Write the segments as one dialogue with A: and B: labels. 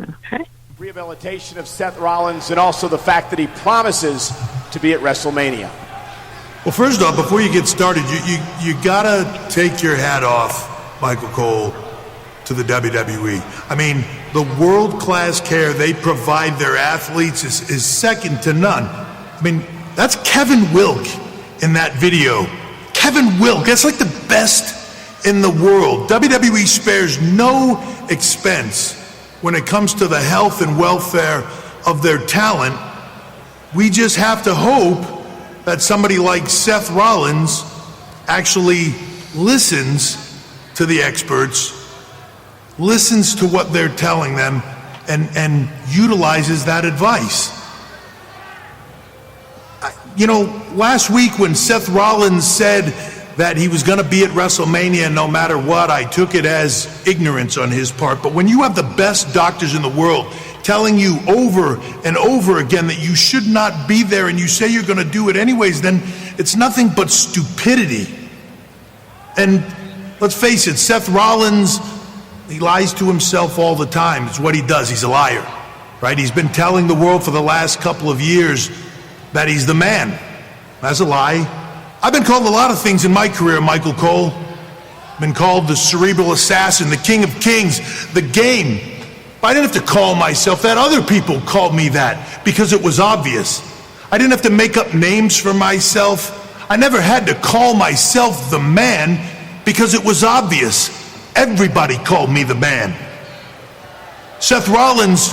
A: Okay.
B: Rehabilitation of Seth Rollins and also the fact that he promises to be at WrestleMania.
C: Well, first off, before you get started, you gotta take your hat off, Michael Cole, to the WWE. I mean, the world-class care they provide their athletes is second to none. I mean, that's Kevin Wilk in that video. Kevin Wilk, that's like the best in the world. WWE spares no expense when it comes to the health and welfare of their talent. We just have to hope that somebody like Seth Rollins actually listens to the experts, listens to what they're telling them, and utilizes that advice. You know, last week when Seth Rollins said that he was going to be at WrestleMania no matter what, I took it as ignorance on his part. But when you have the best doctors in the world telling you over and over again that you should not be there and you say you're going to do it anyways, then it's nothing but stupidity. And let's face it, Seth Rollins, he lies to himself all the time. It's what he does. He's a liar, right? He's been telling the world for the last couple of years that he's the man. That's a lie. I've been called a lot of things in my career, Michael Cole. I've been called the cerebral assassin, the king of kings, the game. I didn't have to call myself that. Other people called me that because it was obvious. I didn't have to make up names for myself. I never had to call myself the man because it was obvious. Everybody called me the man. Seth Rollins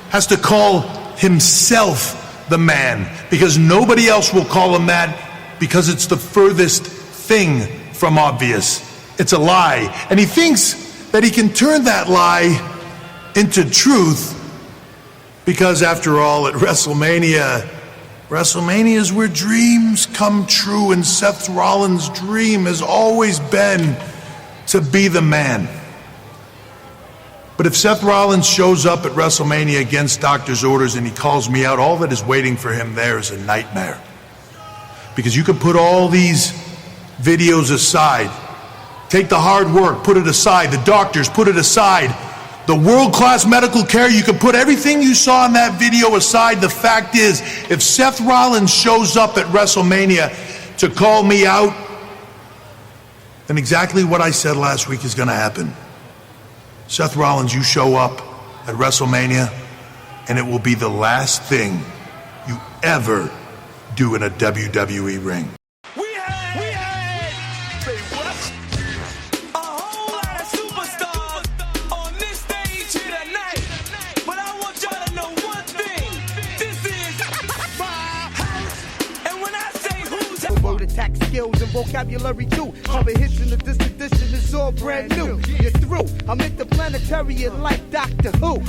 C: has to call himself the man because nobody else will call him that because it's the furthest thing from obvious. It's a lie. And he thinks that he can turn that lie into truth because, after all, at WrestleMania is where dreams come true, and Seth Rollins' dream has always been to be the man. But if Seth Rollins shows up at WrestleMania against doctor's orders and he calls me out, all that is waiting for him there is a nightmare. Because you can put all these videos aside, take the hard work, put it aside, the doctors, put it aside, the world-class medical care, you can put everything you saw in that video aside. The fact is, if Seth Rollins shows up at WrestleMania to call me out, then exactly what I said last week is going to happen. Seth Rollins, you show up at WrestleMania, and it will be the last thing you ever do in a WWE ring.
D: Skills and vocabulary too. Cover hits in the distant edition is all brand new. You're through. I'm interplanetary like Doctor Who.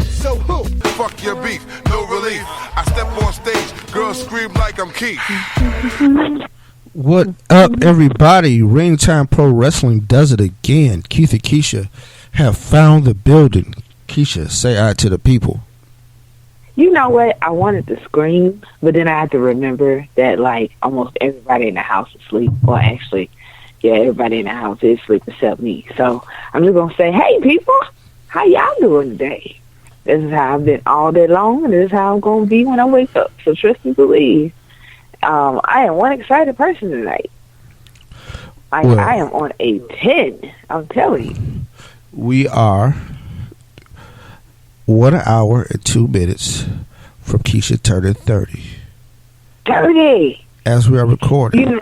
D: So who?
E: Fuck your beef, no relief. I step on stage, girls scream like I'm Keith.
F: What up, everybody? Ring Time Pro Wrestling does it again. Keith and Keisha have found the building. Keisha, say hi to the people.
A: You know what? I wanted to scream, but then I had to remember that, like, almost everybody in the house is asleep. Or actually, yeah, everybody in the house is asleep except me. So I'm just going to say, hey, people, how y'all doing today? This is how I've been all day long, and this is how I'm going to be when I wake up. So trust and believe. I am one excited person tonight. I am on a 10. I'm telling you.
F: We are 1 hour and 2 minutes from Keisha turning 30.
A: 30.
F: As we are recording,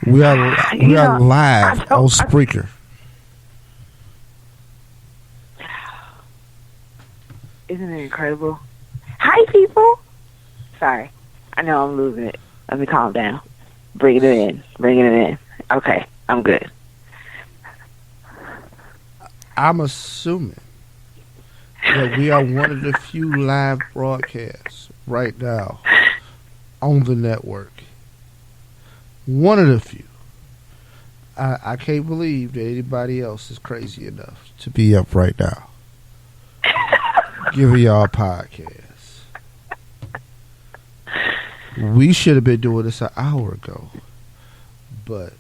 F: we are live on Spreaker.
A: Isn't it incredible? Hi, people. Sorry, I know I'm losing it. Let me calm down. Bring it in. Okay, I'm good.
F: I'm assuming that we are one of the few live broadcasts right now on the network. One of the few. I can't believe that anybody else is crazy enough to be up right now giving y'all a podcast. We should have been doing this an hour ago, but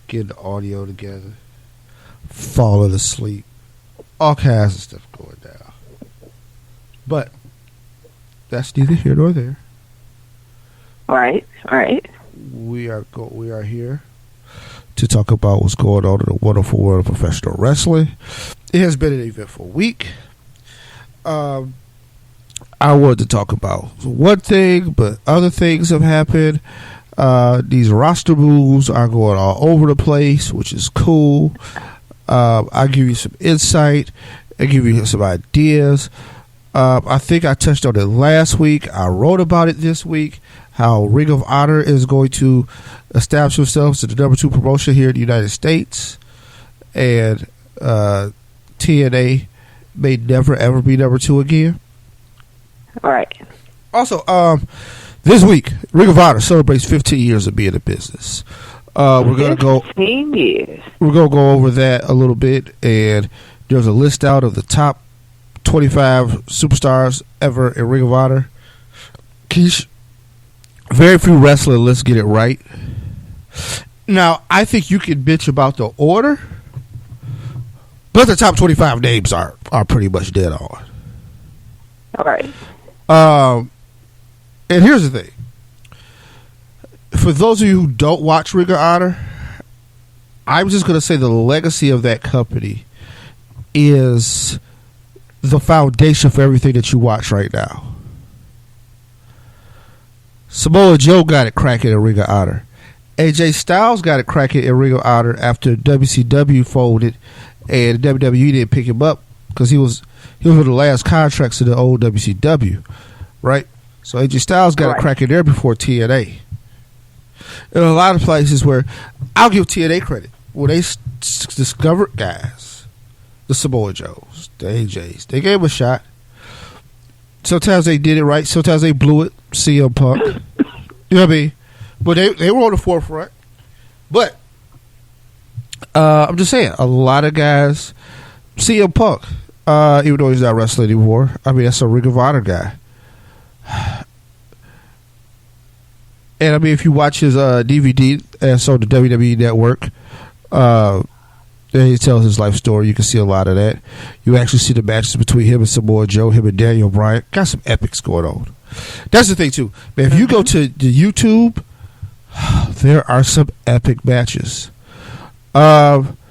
F: getting the audio together, falling asleep, all kinds of stuff going down. But that's neither here nor there.
A: All right.
F: We are here to talk about what's going on in the wonderful world of professional wrestling. It has been an eventful week. I wanted to talk about one thing, but other things have happened. These roster moves are going all over the place, which is cool. I'll give you some insight. I'll give you some ideas. I think I touched on it last week. I wrote about it this week, how Ring of Honor is going to establish themselves as the number 2 promotion here in the United States. And TNA may never, ever be number 2 again.
A: All right.
F: Also, this week, Ring of Honor celebrates 15 years of being in business. We're gonna go.
A: 15 years.
F: We're gonna go over that a little bit, and there's a list out of the top 25 superstars ever in Ring of Honor. Keish, very few wrestling lists get it right. Now, I think you can bitch about the order, but the top 25 names are pretty much dead on.
A: All right.
F: And here's the thing. For those of you who don't watch Ring of Honor, I'm just going to say the legacy of that company is the foundation for everything that you watch right now. Samoa Joe got it cracking in Ring of Honor. AJ Styles got it cracking in Ring of Honor after WCW folded and WWE didn't pick him up because he was one of the last contracts in the old WCW, right? So AJ Styles got it cracking there before TNA. In a lot of places where I'll give TNA credit, where they discovered guys, the Samoa Joes, the AJs, they gave them a shot. Sometimes they did it right, sometimes they blew it. CM Punk, you know what I mean? But they were on the forefront. But I'm just saying, a lot of guys, CM Punk, even though he's not wrestling anymore, I mean that's a Ring of Honor guy. And I mean, if you watch his DVD that's on the WWE Network, and he tells his life story, you can see a lot of that. You actually see the matches between him and Samoa Joe, him and Daniel Bryan. Got some epics going on. That's the thing too, man. If you go to the YouTube, there are some epic matches. Cesaro,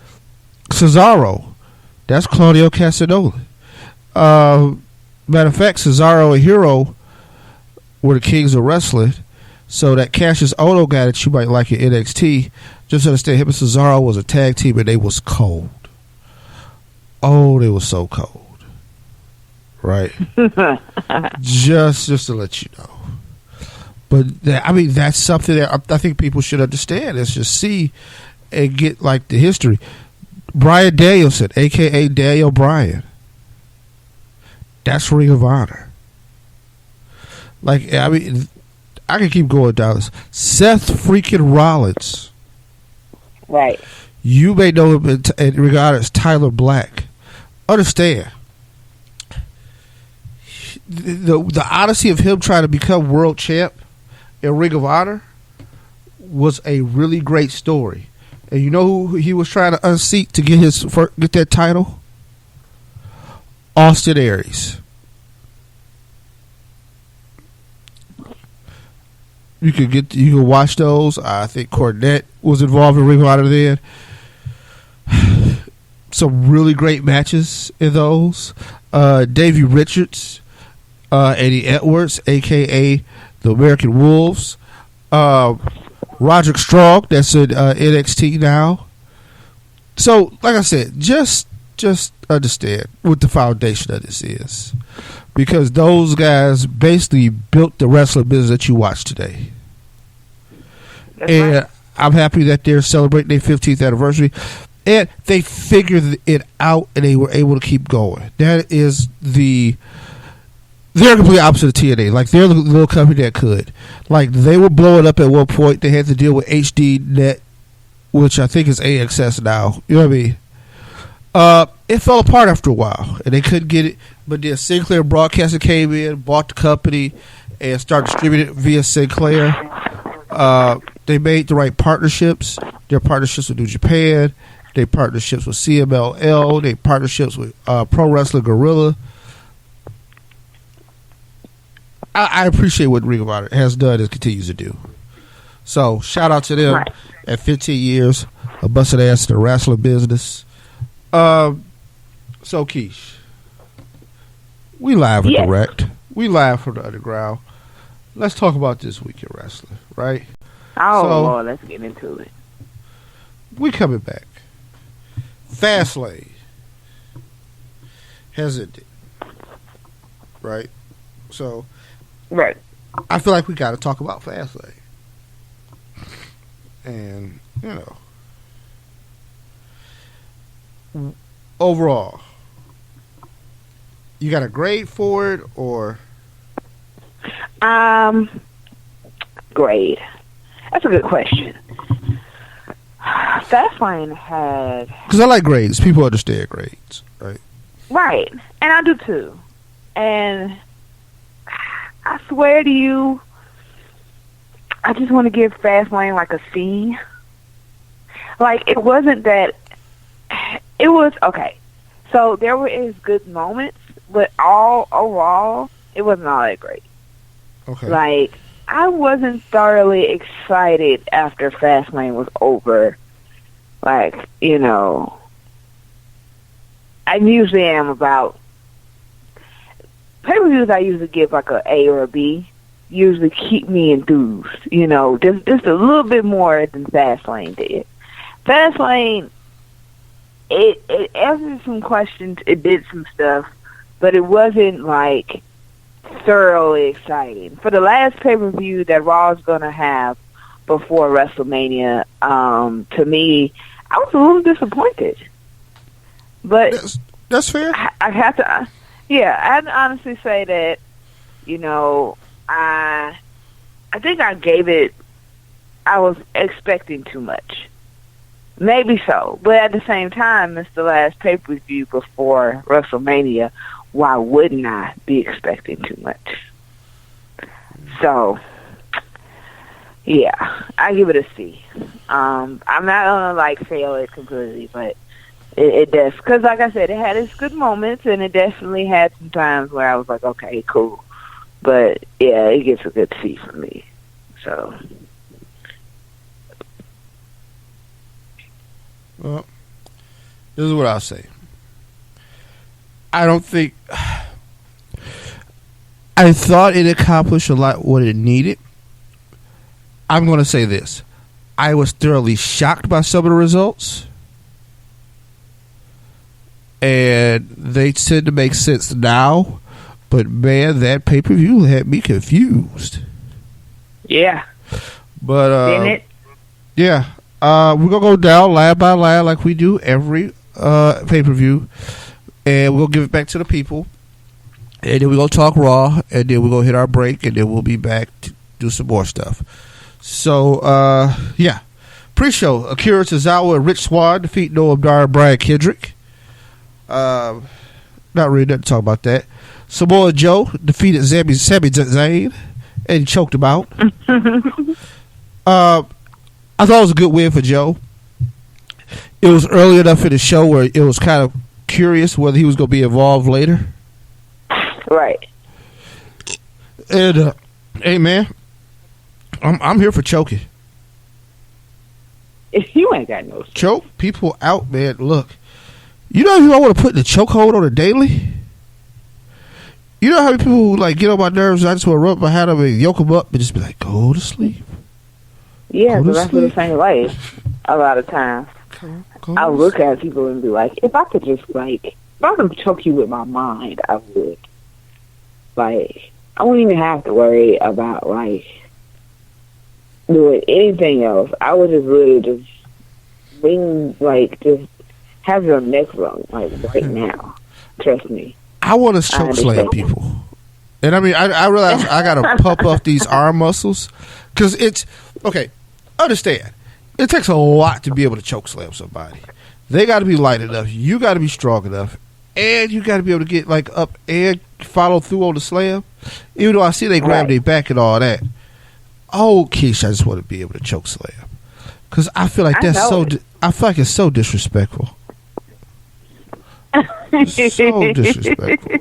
F: that's Claudio Castagnoli. Matter of fact, Cesaro and Hero were the kings of wrestling. So that Cassius Ohno guy that you might like in NXT, just understand him and Cesaro was a tag team and they was cold. Oh, they was so cold. Right? just to let you know. But that's something that I think people should understand. Let's just see and get like the history. Bryan Danielson, aka Daniel Bryan. That's Ring of Honor. Like, I mean, I can keep going down this. Seth freaking Rollins.
A: Right.
F: You may know him in regard as Tyler Black. Understand. The odyssey of him trying to become world champ in Ring of Honor was a really great story. And you know who he was trying to unseat to get that title? Austin Aries. You can watch those. I think Cornette was involved in Ring of Honor then. Some really great matches in those. Davey Richards, Eddie Edwards, aka the American Wolves. Roderick Strong, that's in NXT now. So, like I said, just understand what the foundation of this is. Because those guys basically built the wrestling business that you watch today. That's and right. I'm happy that they're celebrating their 15th anniversary. And they figured it out and they were able to keep going. That is they're completely opposite of TNA. Like, they're the little company that could. Like, they were blowing up at one point. They had to deal with HDNet, which I think is AXS now. You know what I mean? It fell apart after a while, and they couldn't get it. But then Sinclair Broadcasting came in, bought the company, and started distributing it via Sinclair. They made the right partnerships. Their partnerships with New Japan. Their partnerships with CMLL. Their partnerships with Pro Wrestling Guerrilla. I appreciate what Ring of Honor has done and continues to do. So shout out to them at 15 years of busting ass in the wrestling business. So Keish, we live and direct. We live from the underground. Let's talk about this week in wrestling, right?
A: Lord, let's get into it.
F: We coming back. Fastlane has ended, right? So, I feel like we got to talk about Fastlane. And, overall, you got a grade for it or?
A: Grade. That's a good question. Fastlane had...
F: Because I like grades. People understand grades, right?
A: Right. And I do too. And I swear to you, I just want to give Fastlane like a C. Like, it wasn't that... It was... Okay. So, there were his good moments, but overall, it wasn't all that great.
F: Okay.
A: Like, I wasn't thoroughly excited after Fastlane was over. Like, I usually am about... Pay-per-views I usually give like a A or a B. Usually keep me enthused, just a little bit more than Fastlane did. Fastlane, it answered some questions, it did some stuff, but it wasn't like thoroughly exciting. For the last pay-per-view that Raw is going to have before WrestleMania, to me, I was a little disappointed. But
F: that's fair.
A: I have to, I have to honestly say that, I think I gave it, I was expecting too much. Maybe so. But at the same time, it's the last pay-per-view before WrestleMania. Why wouldn't I be expecting too much? So, yeah, I give it a C. I'm not going to, fail it completely, but it does. Because, like I said, it had its good moments, and it definitely had some times where I was like, okay, cool. But, yeah, it gets a good C for me. So...
F: Well, this is what I'll say. I don't think... I thought it accomplished a lot what it needed. I'm going to say this. I was thoroughly shocked by some of the results. And they tend to make sense now. But, man, that pay-per-view had me confused.
A: Yeah.
F: But,
A: Didn't it?
F: Yeah. We're going to go down line by line like we do every pay-per-view. And we'll give it back to the people. And then we're going to talk Raw. And then we're going to hit our break. And then we'll be back to do some more stuff. So, yeah. Pre-show, Akira, Tozawa, and Rich Swann defeat Noam, Dar, Brian, Kendrick. Not really nothing to talk about that. Samoa Joe defeated Sami Zayn. And he choked him out. I thought it was a good win for Joe. It was early enough in the show where it was kind of curious whether he was going to be involved later.
A: Right.
F: And, hey, man, I'm here for choking.
A: You ain't got no
F: choke people out, man. Look, you know who I want to put in the chokehold on a daily? You know how many people get on my nerves? I just want to rub my hand up and yoke them up and just be like, go to sleep.
A: Yeah, because I feel the same way a lot of times. I look at people and be like, if I could just, if I could choke you with my mind, I would. I wouldn't even have to worry about, doing anything else. I would just really just just have your neck wrung, right now. Trust me.
F: I want to choke slam people. And I mean, I realize I got to pump up these arm muscles. Because it's, okay, understand, it takes a lot to be able to choke slam somebody. They got to be light enough. You got to be strong enough. And you got to be able to get, up and follow through on the slam. Even though I see they grab their back and all that. Oh, Keish, I just want to be able to choke slam. Because I feel like that's I feel like it's so disrespectful. So disrespectful.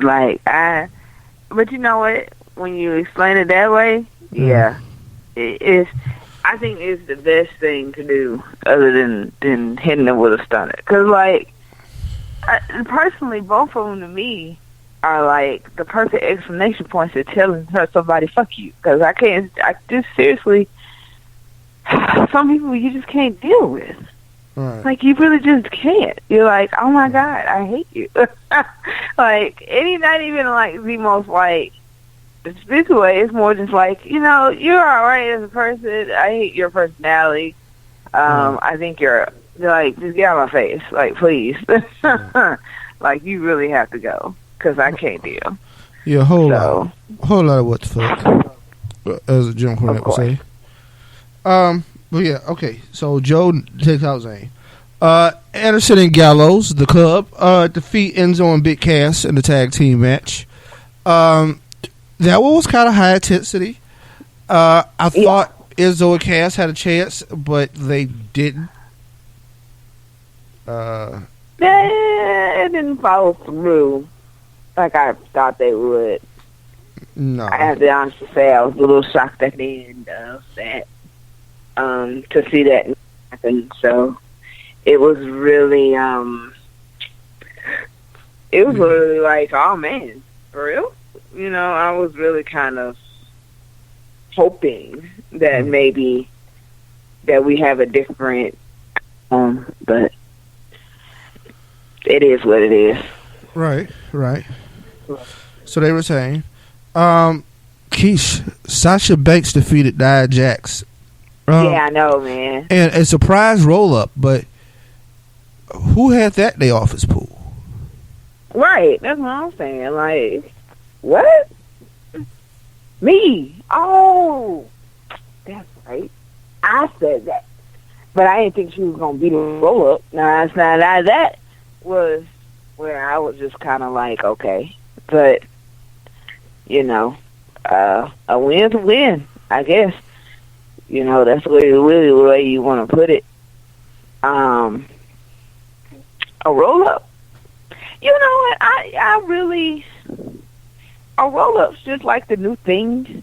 A: But you know what? When you explain it that way, yeah, it's. I think it's the best thing to do, other than hitting them with a stunner. Because personally, both of them to me are like the perfect explanation points to telling somebody "fuck you." Because I just seriously, some people you just can't deal with.
F: Right.
A: Like, you really just can't. You're like, oh my God, I hate you. Like, and he's not even like the most like dismissive way. It's more just like, you're all right as a person. I hate your personality. I think you're like, just get out of my face, like, please. Like, you really have to go because I can't deal.
F: Yeah, whole lot of what the fuck, as Jim Cornette would say. But yeah, okay. So Joe takes out Zayn. Anderson and Gallows, the club, defeat Enzo and Big Cass in the tag team match. That one was kind of high intensity. I thought Enzo and Cass had a chance, but they didn't.
A: It didn't follow through like I thought they would.
F: No.
A: I have to honestly say I was a little shocked at the end of that. To see that happen. So it was really like, oh man, for real? I was really kind of hoping that maybe that we have a different but it is what it is.
F: Right. So they were saying Sasha Banks defeated Nia Jax.
A: Yeah, I know, man.
F: And a surprise roll-up, but who had that day off his pool?
A: Right, that's what I'm saying. Like, what? Me? Oh, that's right. I said that. But I didn't think she was going to beat a roll-up. Now, that was where I was just kind of like, okay. But, a win's a win, I guess. That's really the way you want to put it. A roll-up. You know what? I really... A roll-up's just like the new thing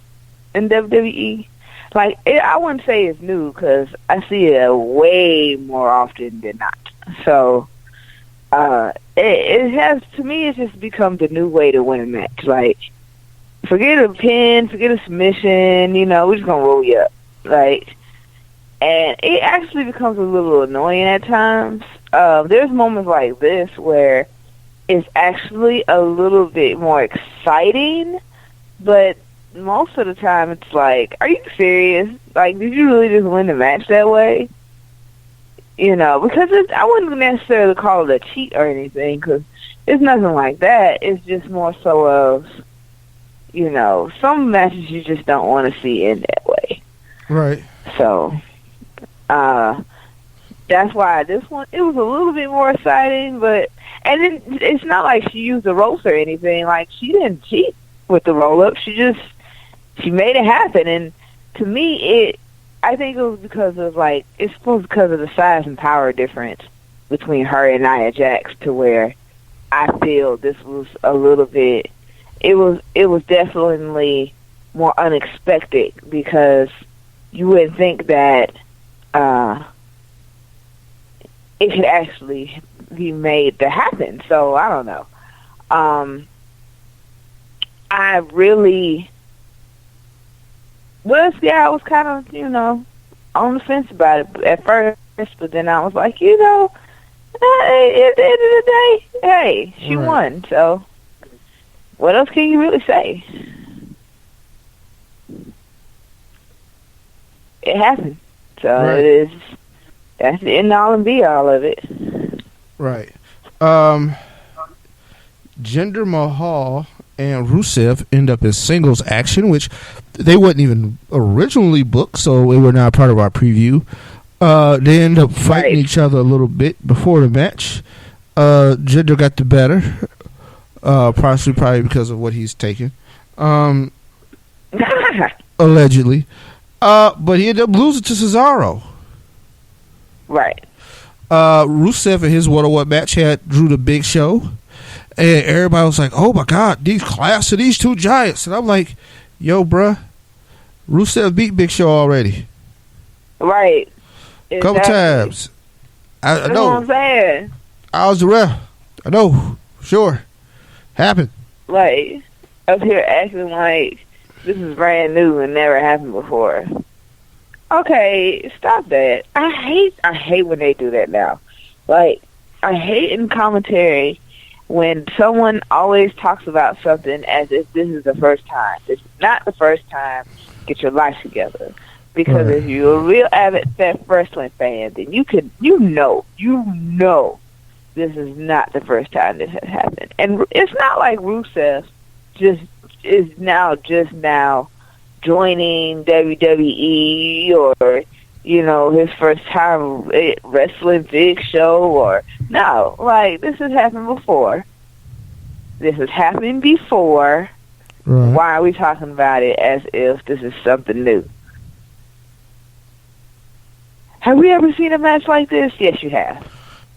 A: in WWE. Like, I wouldn't say it's new because I see it way more often than not. So, it has... To me, it's just become the new way to win a match. Like, forget a pin, forget a submission, we're just going to roll you up. Like, and it actually becomes a little annoying at times. There's moments like this where it's actually a little bit more exciting, but most of the time it's like, are you serious? Like, did you really just win the match that way? Because I wouldn't necessarily call it a cheat or anything, because it's nothing like that. It's just more so of, some matches you just don't want to see in that way.
F: Right.
A: So, that's why this one, it was a little bit more exciting, and then it's not like she used the ropes or anything. Like, she didn't cheat with the roll-up. She made it happen. And to me, I think it was because of, it's supposed because of the size and power difference between her and Nia Jax, to where I feel this was a little bit, it was definitely more unexpected, because you wouldn't think that it could actually be made to happen. So, I don't know. I really I was kind of, on the fence about it at first, but then I was like, at the end of the day, hey, she won. So, what else can you really say? It happened. So It is. That's the end all and be all of it.
F: Right. Jinder Mahal and Rusev end up in singles action, which they wasn't even originally booked, so they were not part of our preview. They end up fighting each other a little bit before the match. Jinder got the better, probably because of what he's taking, allegedly. But he ended up losing to Cesaro.
A: Right.
F: Rusev in his 1-on-1 match had Drew the Big Show. And everybody was like, oh my God, these class of these two giants. And I'm like, yo, bruh, Rusev beat Big Show already.
A: Right.
F: Couple times. I know.
A: What I'm saying.
F: I was the ref. I know. Sure. Happened.
A: Like, up here acting like this is brand new and never happened before. Okay, stop that. I hate when they do that now. Like, I hate in commentary when someone always talks about something as if this is the first time. It's not the first time. Get your life together. Because if you're a real avid wrestling fan, then you know this is not the first time this has happened. And it's not like Rusev is now joining WWE or, you know, his first time wrestling Big Show or no. Like, this has happened before. This has happened before.
F: Right.
A: Why are we talking about it as if this is something new? Have we ever seen a match like this? Yes, you have.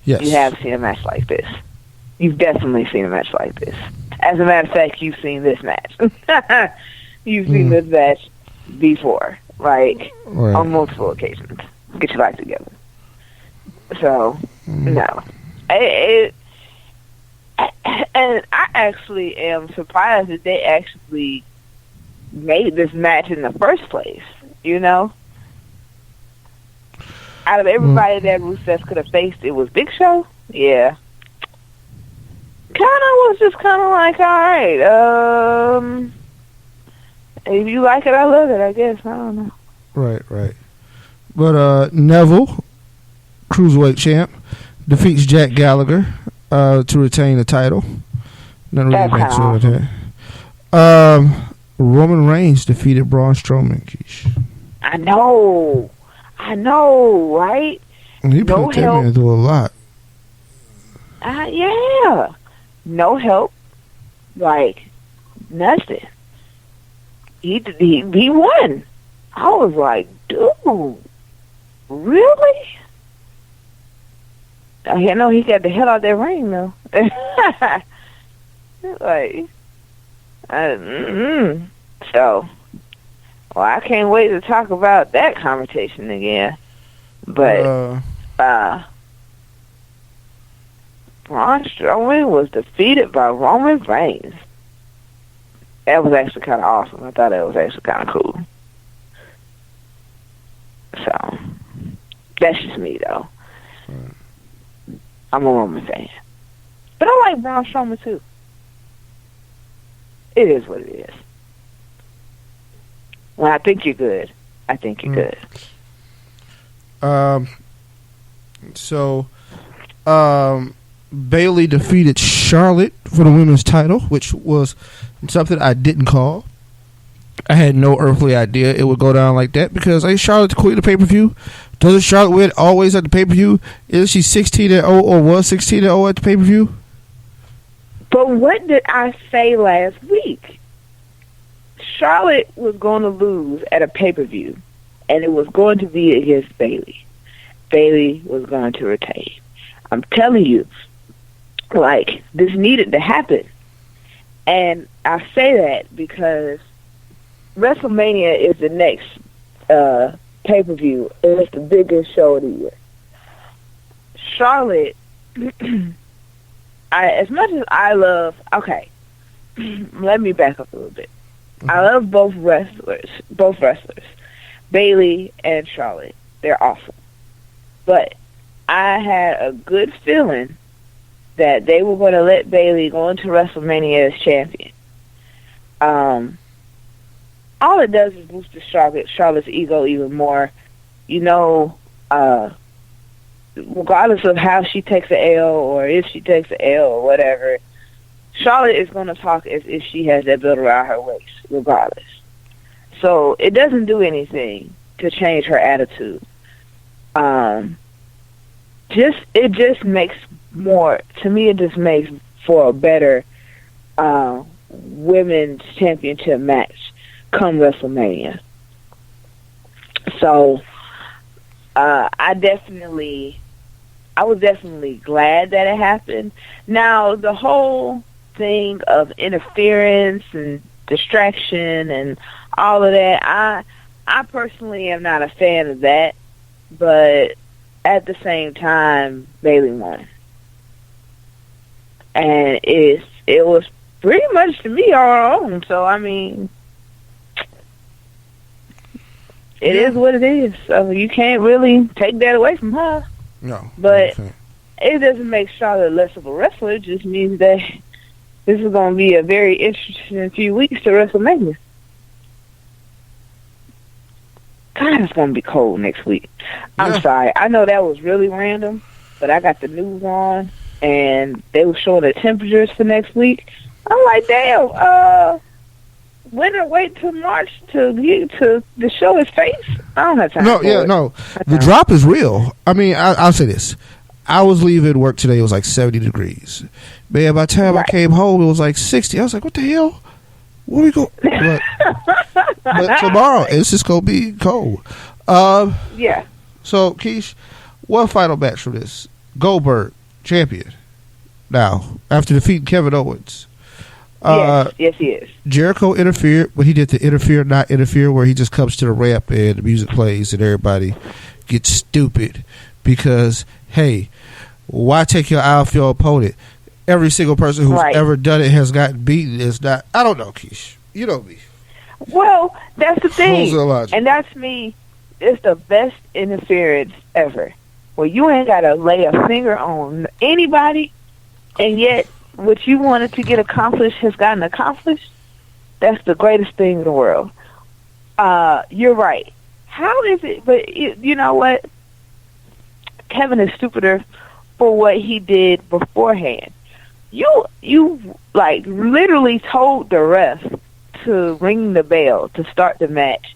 F: Yes.
A: You have seen a match like this. You've definitely seen a match like this. As a matter of fact, you've seen this match. You've seen this match before, like, on multiple occasions. Get your life together. So, no. And I actually am surprised that they actually made this match in the first place, you know? Out of everybody that Rusev could have faced, it was Big Show? Yeah. Was just kind of like, all right, if you like it, I love it, I guess. I don't know.
F: Right. But Neville, Cruiserweight champ, defeats Jack Gallagher to retain the title. Nothing really makes it that. Roman Reigns defeated Braun Strowman, Keish.
A: I know, right?
F: He put that man through a lot.
A: Yeah. No help. Like, nothing. He won. I was like, dude, really? I know he got the hell out of that ring, though. Like, so, well, I can't wait to talk about that conversation again. But, Braun Strowman was defeated by Roman Reigns. That was actually kind of awesome. I thought that was actually kind of cool. So, that's just me, though. I'm a Roman fan. But I like Braun Strowman, too. It is what it is. When I think you're good, I think you're good.
F: Bayley defeated Charlotte for the women's title, which was something I didn't call. I had no earthly idea it would go down like that because Charlotte quit the pay-per-view. Doesn't Charlotte win always at the pay-per-view? Is she 16-0 or was 16-0 at the pay-per-view?
A: But what did I say last week? Charlotte was going to lose at a pay-per-view, and it was going to be against Bayley. Bayley was going to retain. I'm telling you, like, this needed to happen. And I say that because WrestleMania is the next pay-per-view, and it's the biggest show of the year. Charlotte, as much as I love, let me back up a little bit. I love both wrestlers, Bayley and Charlotte. They're awesome. But I had a good feeling that they were going to let Bayley go into WrestleMania as champion. All it does is boost Charlotte's ego even more. You know, regardless of how she takes an L or if she takes an L or whatever, Charlotte is going to talk as if she has that belt around her waist, regardless. So it doesn't do anything to change her attitude. It just makes more, to me, it just makes for a better women's championship match come WrestleMania. So I was definitely glad that it happened. Now, the whole thing of interference and distraction and all of that. I personally am not a fan of that, but at the same time, Bayley won. And it was pretty much, to me, our own. So, I mean, it is what it is. So you can't really take that away from her.
F: No.
A: But it doesn't make Charlotte less of a wrestler. It just means that this is going to be a very interesting few weeks to WrestleMania. God, it's going to be cold next week. I'm sorry. I know that was really random, but I got the news on, and they were showing the temperatures for next week. I'm like, damn, winter wait till March to show his face? I don't have time for it.
F: No. The drop is real. I mean, I'll say this. I was leaving work today. It was like 70 degrees. Man, by the time I came home, it was like 60. I was like, what the hell? Where we go? But tomorrow, it's just going to be cold.
A: Yeah.
F: So, Keish, one final match for this. Goldberg, champion. Now, after defeating Kevin Owens.
A: Yes, he is.
F: Jericho interfered, but he did the interfere, not interfere, where he just comes to the ramp and the music plays and everybody gets stupid because, hey, why take your eye off your opponent? Every single person who's ever done it has gotten beaten. Is not. I don't know, Keish. You know me.
A: Well, that's the thing.
F: The
A: and that's me. It's the best interference ever. Where you ain't got to lay a finger on anybody, and yet what you wanted to get accomplished has gotten accomplished. That's the greatest thing in the world. You're right. How is it? But you know what? Kevin is stupider for what he did beforehand. You like literally told the ref to ring the bell to start the match,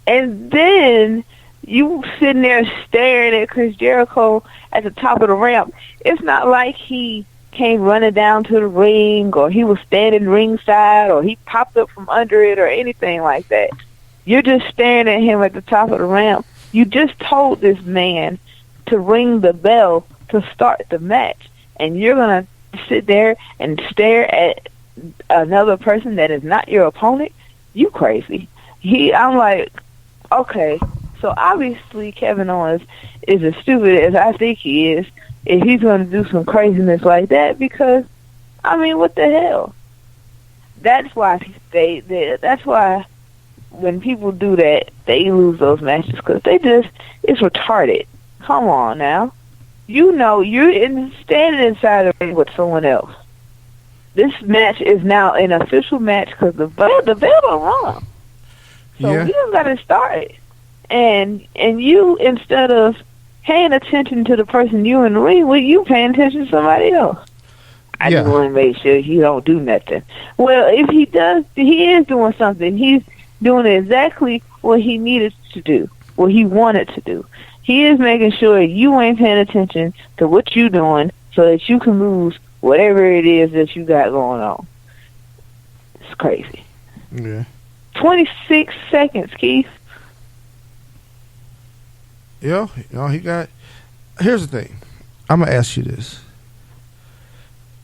A: and then you sitting there staring at Chris Jericho at the top of the ramp. It's not like he came running down to the ring, or he was standing ringside, or he popped up from under it, or anything like that. You're just staring at him at the top of the ramp. You just told this man to ring the bell to start the match, and you're gonna sit there and stare at another person that is not your opponent? You crazy. I'm like, okay, so obviously Kevin Owens is as stupid as I think he is if he's going to do some craziness like that, because, I mean, what the hell? That's why that's why when people do that, they lose those matches, because it's retarded. Come on now. You know you're standing inside the ring with someone else. This match is now an official match because the bell don't run. So we done got to start it. And you, instead of paying attention to the person you in the ring with, you paying attention to somebody else. I just want to make sure he don't do nothing. Well, if he does, he is doing something. He's doing exactly what he needed to do, what he wanted to do. He is making sure you ain't paying attention to what you're doing so that you can lose whatever it is that you got going on. It's crazy.
F: Yeah.
A: 26 seconds, Keith.
F: Yeah, he got... Here's the thing. I'm going to ask you this.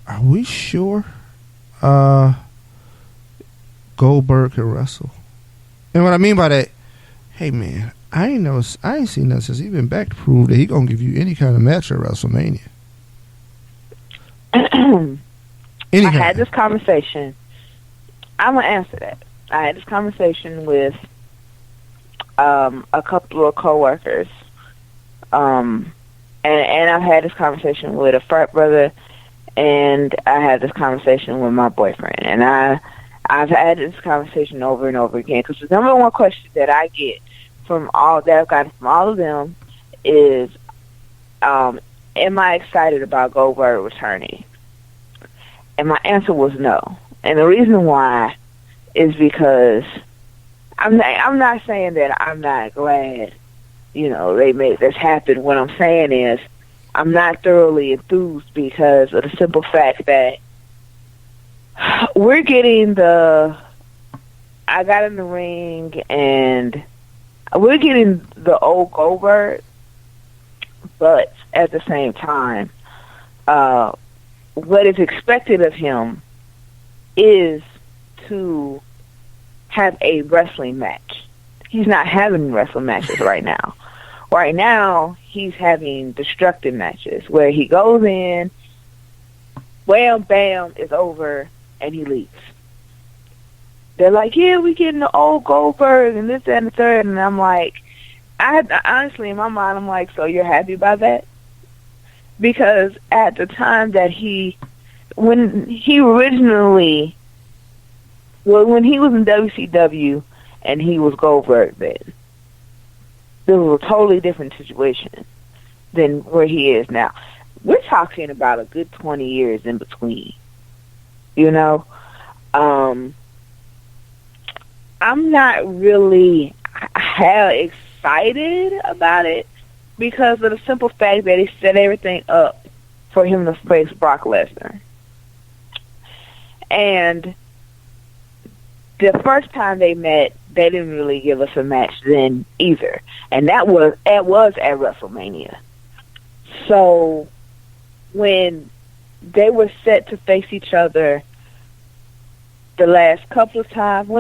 F: Are we sure Goldberg can wrestle? And what I mean by that, hey, man, I ain't seen that since he been back to prove that he gonna give you any kind of match at WrestleMania.
A: I had this conversation. I'm gonna answer that. I had this conversation with a couple of coworkers, and I've had this conversation with a frat brother, and I had this conversation with my boyfriend, and I've had this conversation over and over again, because the number one question that I get from all that I've gotten from all of them is, am I excited about Goldberg returning? And my answer was no. And the reason why is because I'm not saying that I'm not glad, they made this happen. What I'm saying is I'm not thoroughly enthused because of the simple fact that we're getting I got in the ring and we're getting the old Goldberg, but at the same time, what is expected of him is to have a wrestling match. He's not having wrestling matches right now. Right now, he's having destructive matches where he goes in, wham, bam, it's over, and he leaves. They're like, yeah, we getting the old Goldberg and this, that, and the third. And I'm like, honestly, in my mind, I'm like, so you're happy about that? Because at the time that when he was in WCW and he was Goldberg then, it was a totally different situation than where he is now. We're talking about a good 20 years in between, you know? I'm not really excited about it because of the simple fact that he set everything up for him to face Brock Lesnar. And the first time they met, they didn't really give us a match then either. And that was at WrestleMania. So when they were set to face each other the last couple of times,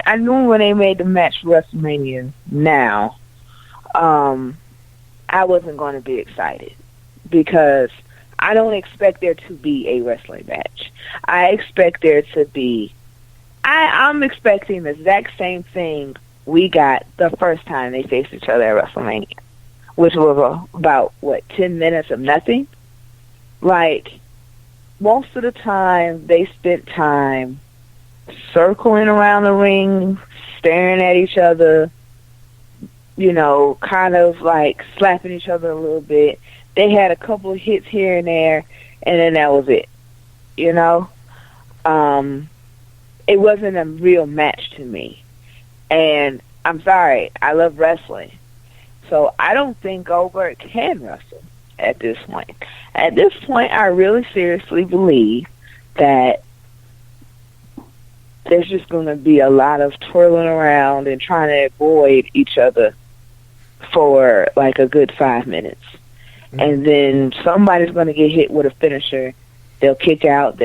A: I knew when they made the match for WrestleMania now, I wasn't going to be excited because I don't expect there to be a wrestling match. I expect there to be... I'm expecting the exact same thing we got the first time they faced each other at WrestleMania, which was about, 10 minutes of nothing? Like, most of the time, they spent time circling around the ring, staring at each other, you know, kind of like slapping each other a little bit. They had a couple of hits here and there, and then that was it, you know? It wasn't a real match to me. And I'm sorry, I love wrestling. So I don't think Goldberg can wrestle at this point. At this point, I really seriously believe that there's just going to be a lot of twirling around and trying to avoid each other for like a good 5 minutes. And then somebody's going to get hit with a finisher. They'll kick out,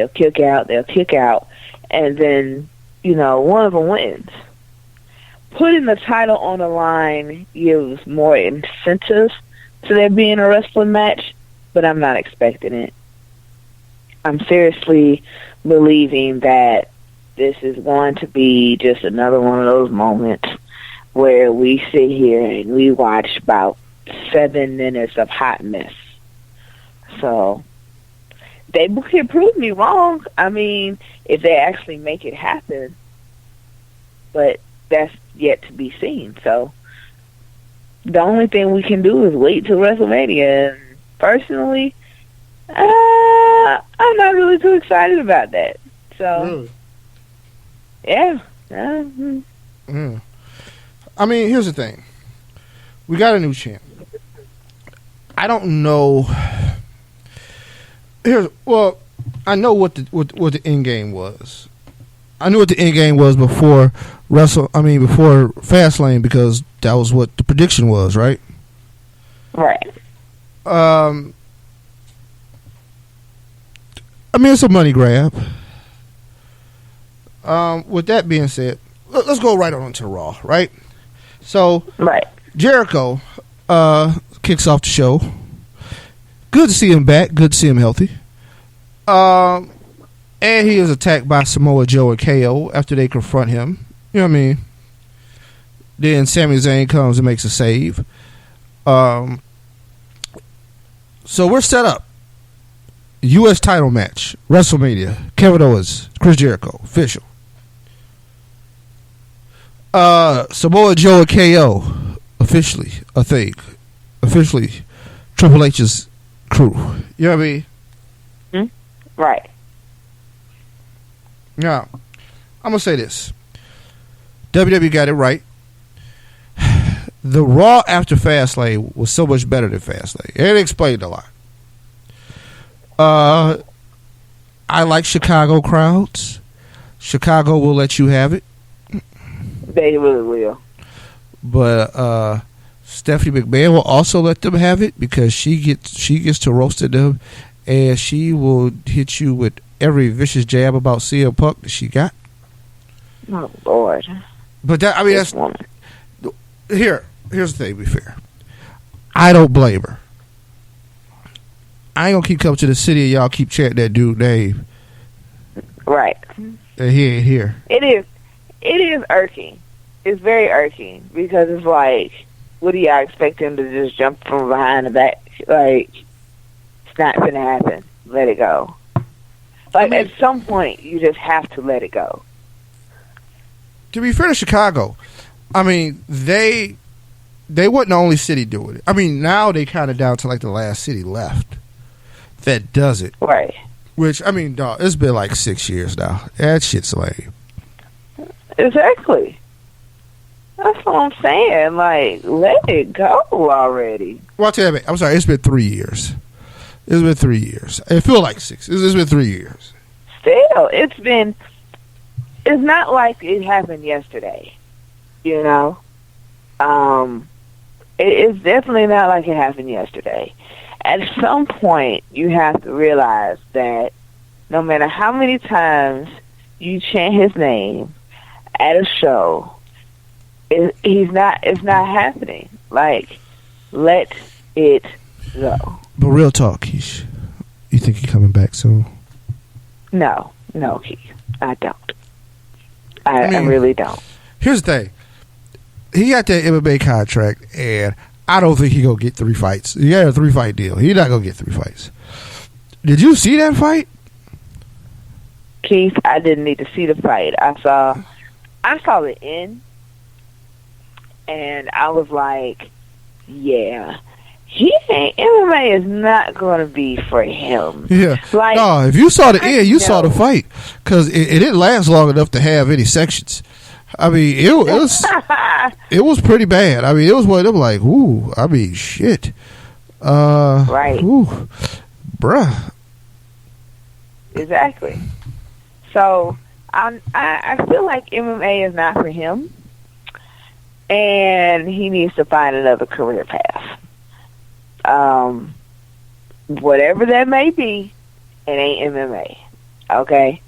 A: and then, you know, one of them wins. Putting the title on the line gives more incentive to there being a wrestling match, but I'm not expecting it. I'm seriously believing that this is going to be just another one of those moments where we sit here and we watch about 7 minutes of hot mess. So they can prove me wrong. I mean, if they actually make it happen, but that's yet to be seen. So the only thing we can do is wait till WrestleMania. And personally, I'm not really too excited about that. So,
F: really?
A: Yeah.
F: I mean, here's the thing. We got a new champ. I don't know. I know what the end game was. I knew what the end game was before Fastlane, because that was what the prediction was, right?
A: Right.
F: I mean, it's a money grab. With that being said, let's go right on to Raw, right? So,
A: right.
F: Jericho kicks off the show. Good to see him back. Good to see him healthy. And he is attacked by Samoa Joe and KO after they confront him. You know what I mean? Then Sami Zayn comes and makes a save. So we're set up. U.S. title match. WrestleMania. Kevin Owens. Chris Jericho. Official. Samoa Joe and KO. Officially a thing. Officially Triple H's crew. You know what I mean?
A: Right.
F: Now, I'm going to say this. WWE got it right. The Raw after Fastlane was so much better than Fastlane. It explained a lot. I like Chicago crowds. Chicago will let you have it.
A: They really will.
F: But Stephanie McMahon will also let them have it because she gets to roast them, and she will hit you with every vicious jab about CM Punk that she got.
A: Oh Lord!
F: But that, I mean,
A: This
F: that's
A: woman.
F: here's the thing. To be fair, I don't blame her. I ain't gonna keep coming to the city and y'all keep chanting that dude name.
A: Right.
F: And he ain't here.
A: It is irking. It's very irking because it's like, what do y'all expect him to just jump from behind the back? Like, it's not gonna happen. Let it go. Like, at some point, you just have to let it go.
F: To be fair to Chicago, I mean, they wasn't the only city doing it. I mean, now they kind of down to like the last city left that does it.
A: Right.
F: Which, I mean, dog, it's been like 6 years now. That shit's lame.
A: Exactly. That's what I'm saying. Like, let it go already.
F: Well, I'll tell you, I'm sorry, it's been 3 years. It's been 3 years. It feels like 6. It's been 3 years.
A: Still, it's not like it happened yesterday, you know? It's definitely not like it happened yesterday. At some point, you have to realize that no matter how many times you chant his name at a show, it's not happening. Like, let it go.
F: But real talk, Keish, you think he's coming back soon?
A: No, Keith, I don't. I really don't.
F: Here's the thing. He got that MMA contract, and I don't think he gonna get 3 fights. He got a 3-fight deal. He's not gonna get 3 fights. Did you see that fight?
A: Keith, I didn't need to see the fight. I saw the end, and I was like, yeah, MMA is not going to be for him.
F: Yeah.
A: Like,
F: no, if you saw the end, you saw the fight, because it didn't last long enough to have any sections. I mean, it was pretty bad. I mean, it was one of them like, ooh, I mean, shit.
A: Right.
F: Ooh, bruh.
A: Exactly. So I feel like MMA is not for him, and he needs to find another career path. Whatever that may be, it ain't MMA. Okay?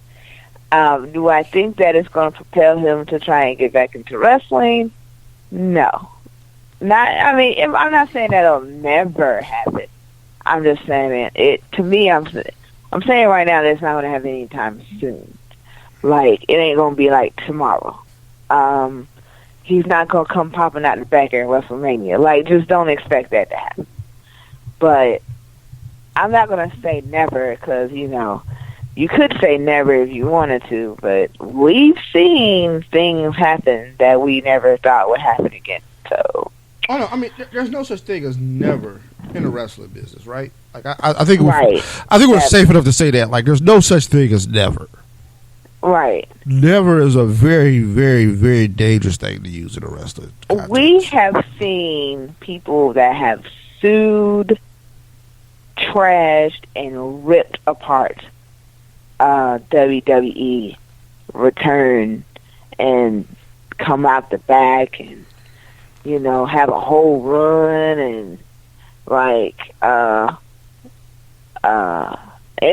A: Do I think that it's going to propel him to try and get back into wrestling? No. I'm not saying that'll never happen. I'm just saying to me, I'm saying right now that it's not going to happen anytime soon. Like, it ain't going to be like tomorrow. He's not going to come popping out the back at WrestleMania. Like, just don't expect that to happen. But I'm not going to say never because, you could say never if you wanted to, but we've seen things happen that we never thought would happen again. So,
F: oh no, I mean, there's no such thing as never in the wrestling business, right? Like, I think we're safe enough to say that. Like, there's no such thing as never.
A: Right.
F: Never is a very, very, very dangerous thing to use in a wrestling context.
A: We have seen people that have sued, trashed, and ripped apart WWE return and come out the back and have a whole run and like it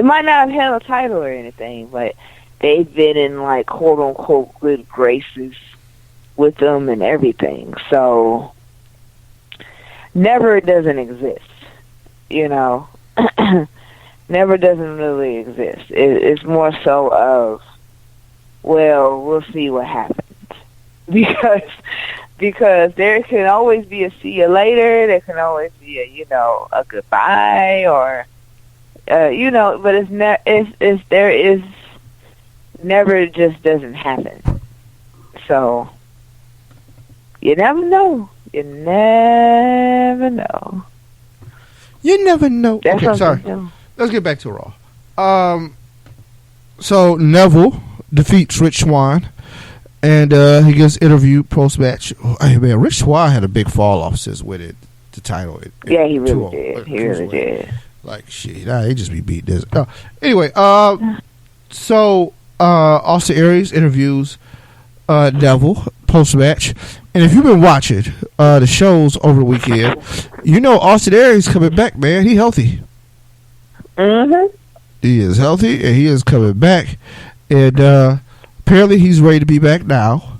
A: might not have held a title or anything, but they've been in like quote unquote good graces with them and everything. So never doesn't exist, Never doesn't really exist. It's more so of, well, we'll see what happens. Because there can always be a see you later. There can always be a goodbye or, but there is never just doesn't happen. So you never know. You never know.
F: You never know.
A: That's
F: okay, sorry.
A: New.
F: Let's get back to Raw. So Neville defeats Rich Swann, and he gets interviewed post-match. Hey, man, Rich Swann had a big fall-off since winning the title.
A: Yeah, he really did. He really did.
F: Like, shit, he just be beating this. Anyway, so Austin Aries interviews Neville post-match. And if you've been watching the shows over the weekend, Austin Aries coming back, man. He healthy.
A: Mm-hmm.
F: He is healthy, and he is coming back. And apparently he's ready to be back now.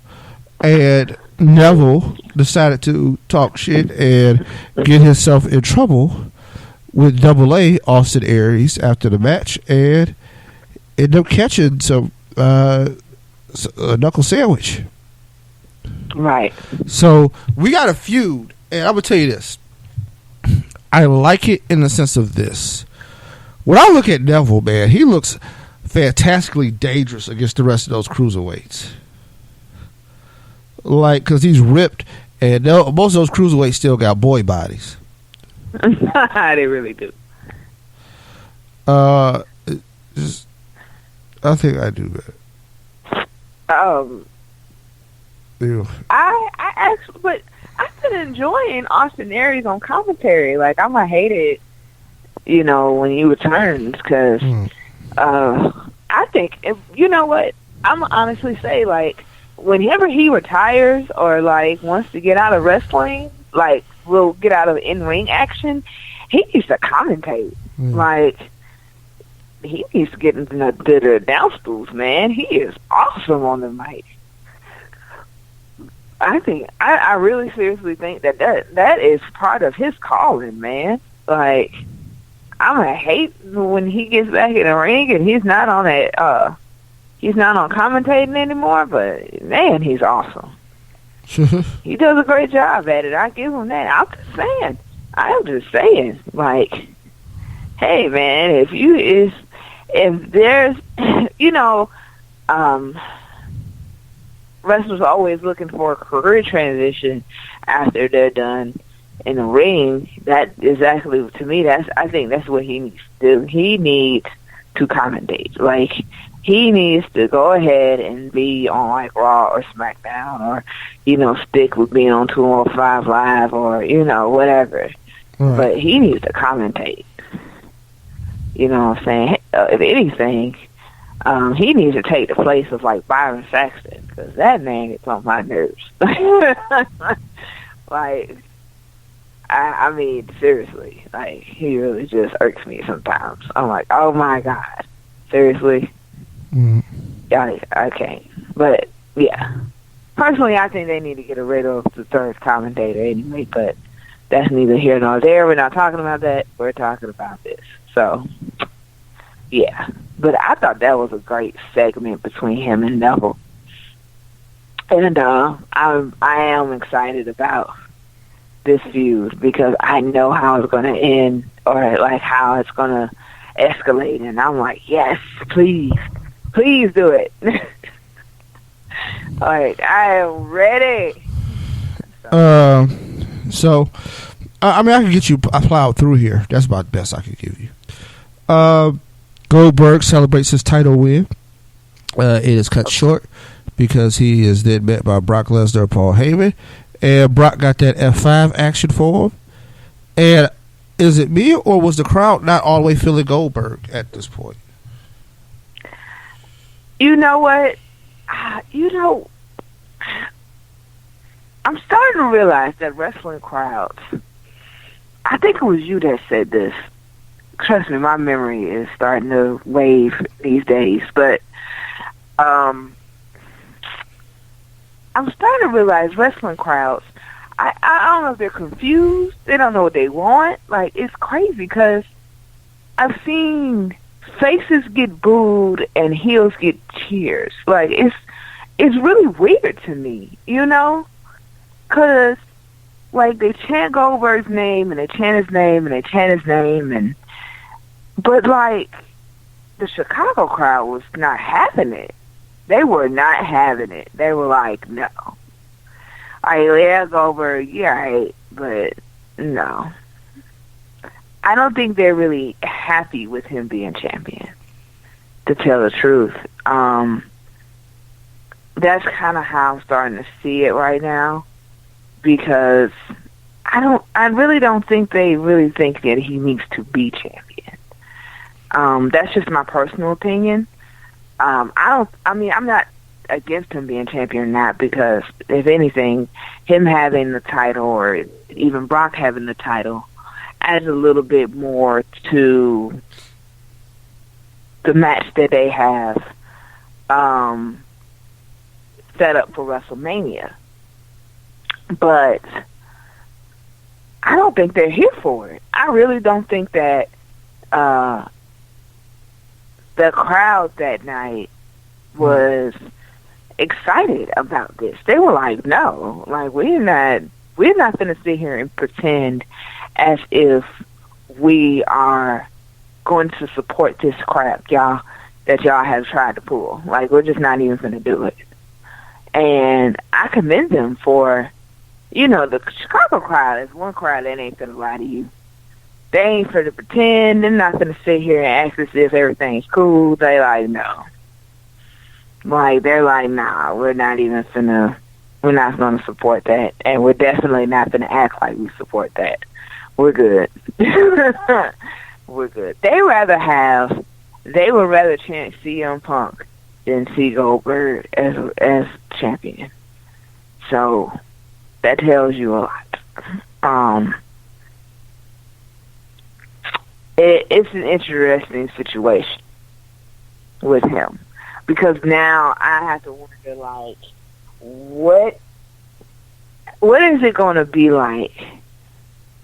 F: And Neville decided to talk shit and get himself in trouble with AA, Austin Aries, after the match, and ended up catching some a knuckle sandwich.
A: Right.
F: So we got a feud, and I'm gonna tell you this. I like it in the sense of this. When I look at Neville, man, he looks fantastically dangerous against the rest of those cruiserweights. Like, because he's ripped, and most of those cruiserweights still got boy bodies.
A: They really do.
F: I think I do that. Ew.
A: I actually, but I've been enjoying Austin Aries on commentary. Like, I'm gonna hate it, when he returns, because I think, you know what, I'm gonna honestly say, like, whenever he retires or, like, wants to get out of wrestling, like, will get out of in-ring action, he needs to commentate. Like, he needs to get into the down stools, man. He is awesome on the mic. I think, I really seriously think that is part of his calling, man. Like, I'm gonna hate when he gets back in the ring and he's not on that, he's not on commentating anymore, but man, he's awesome. He does a great job at it. I give him that. I'm just saying, like, hey man, if there's, wrestlers are always looking for a career transition after they're done in the ring. That exactly, to me, I think that's what he needs to do. He needs to commentate. Like, he needs to go ahead and be on, like, Raw or SmackDown, or, stick with being on 205 Live, or, whatever. Right. But he needs to commentate. You know what I'm saying? If anything, he needs to take the place of, like, Byron Saxton, because that man gets on my nerves. Like, I mean, seriously, like, he really just irks me sometimes. I'm like, oh my God, seriously? I can't. But, yeah. Personally, I think they need to get rid of the third commentator anyway, but that's neither here nor there. We're not talking about that. We're talking about this. So, yeah. But I thought that was a great segment between him and Neville. And I am excited about this feud because I know how it's going to end, or, like, how it's going to escalate. And I'm like, yes, please do it. All right, I am ready.
F: So, I mean, I can get you plowed through here. That's about the best I can give you. Goldberg celebrates his title win. It is cut short because he is then met by Brock Lesnar and Paul Heyman. And Brock got that F5 action for him. And is it me, or was the crowd not all the way feeling Goldberg at this point?
A: You know what? I'm starting to realize that wrestling crowds, I think it was you that said this. Trust me, my memory is starting to wave these days, but I'm starting to realize wrestling crowds, I don't know if they're confused, they don't know what they want. Like, it's crazy because I've seen faces get booed and heels get cheers. Like, it's really weird to me, because, like, they chant Goldberg's name and they chant his name and they chant his name, but, like, the Chicago crowd was not having it. They were not having it. They were like, no. Yeah, Goldberg, you're right, but no. I don't think they're really happy with him being champion, to tell the truth. That's kind of how I'm starting to see it right now, because I really don't think they really think that he needs to be champion. That's just my personal opinion. I'm not against him being champion or not, because if anything, him having the title, or even Brock having the title, adds a little bit more to the match that they have set up for WrestleMania. But I don't think they're here for it. I really don't think that the crowd that night was excited about this. They were like, no, like we're not going to sit here and pretend as if we are going to support this crap that y'all have tried to pull. Like, we're just not even going to do it. And I commend them for, the Chicago crowd is one crowd that ain't going to lie to you. They ain't for to pretend. They're not going to sit here and act as if everything's cool. They like, no. Like, they're like, nah, we're not going to support that. And we're definitely not going to act like we support that. We're good. We're good. They would rather chant CM Punk than see Goldberg as champion. So that tells you a lot. It's an interesting situation with him, because now I have to wonder, like, what is it going to be like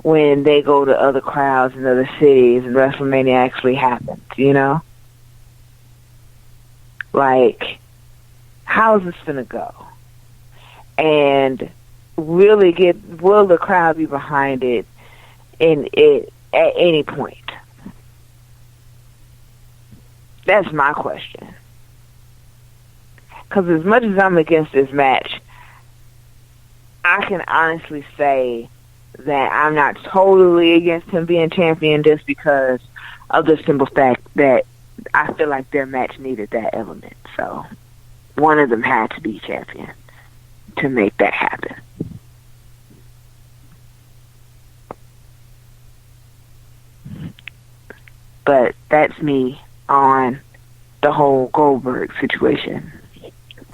A: when they go to other crowds in other cities and WrestleMania actually happens, Like, how's this going to go? And will the crowd be behind it at any point? That's my question. Because as much as I'm against this match, I can honestly say that I'm not totally against him being champion just because of the simple fact that I feel like their match needed that element. So one of them had to be champion to make that happen. But that's me on the whole Goldberg situation.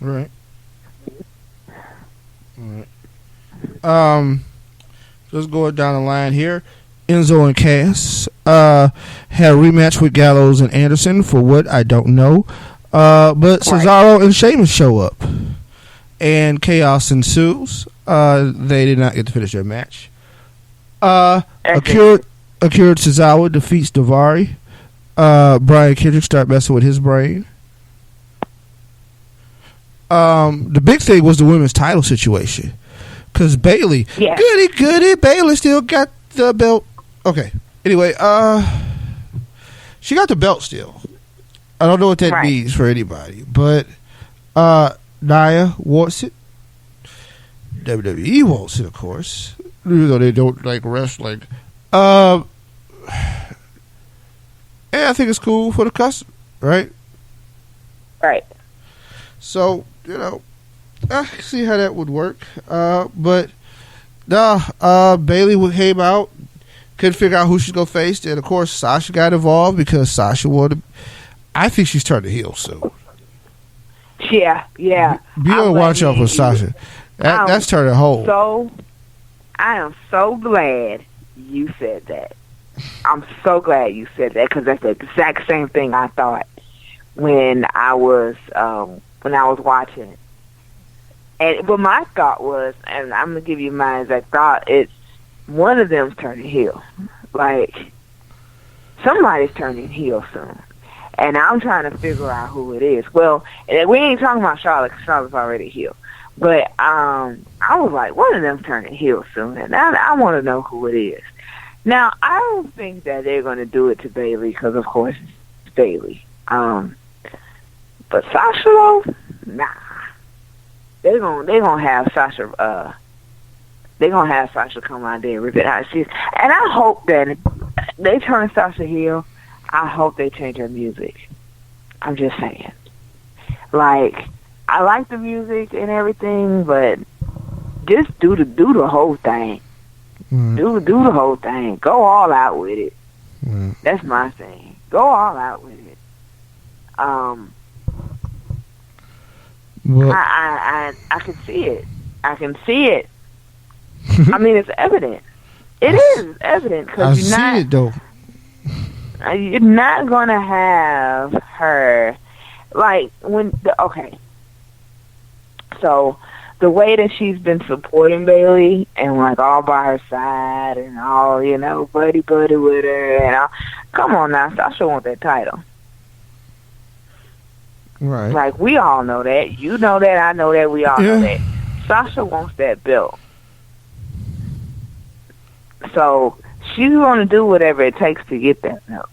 F: Right. All right. Let's go down the line here. Enzo and Cass had a rematch with Gallows and Anderson for what I don't know. But Cesaro and Sheamus show up, and chaos ensues. They did not get to finish their match. Akira Tozawa defeats Daivari. Brian Kendrick start messing with his brain. The big thing was the women's title situation, because Bayley, goody, Bayley still got the belt. Okay. Anyway, she got the belt still. I don't know what that means for anybody, but Nia wants it. WWE wants it, of course, even though they don't like wrestling. And I think it's cool for the customer, right?
A: Right.
F: So, I can see how that would work. But Bayley came out, couldn't figure out who she's going to face. And, of course, Sasha got involved because Sasha wanted. I think she's turning heel soon.
A: Yeah.
F: Be on watch out for Sasha. That's turning whole.
A: So, I am so glad you said that. I'm so glad you said that, because that's the exact same thing I thought when I was watching it. But my thought was, and I'm gonna give you my exact thought, it's one of them's turning heel. Like, somebody's turning heel soon, and I'm trying to figure out who it is. Well, and we ain't talking about Charlotte, because Charlotte's already heel. But I was like, one of them's turning heel soon, and I want to know who it is. Now, I don't think that they're going to do it to Bayley, because of course it's Bayley. But Sasha, though, nah. They're gonna have Sasha. They're gonna have Sasha come out there and rip it out. And I hope that if they turn Sasha heel, I hope they change her music. I'm just saying. Like, I like the music and everything, but just do the whole thing. Do the whole thing. Go all out with it. That's my thing. Go all out with it.
F: Well,
A: I can see it. I can see it. I mean, it's evident. It is evident, because
F: I see it though.
A: You're not going to have her, like, okay. So, the way that she's been supporting Bayley and, like, all by her side and all, buddy with her and all. Come on now, Sasha wants that title.
F: Right.
A: Like, we all know that. You know that. I know that. We all know that. Sasha wants that belt. So, she's going to do whatever it takes to get that belt.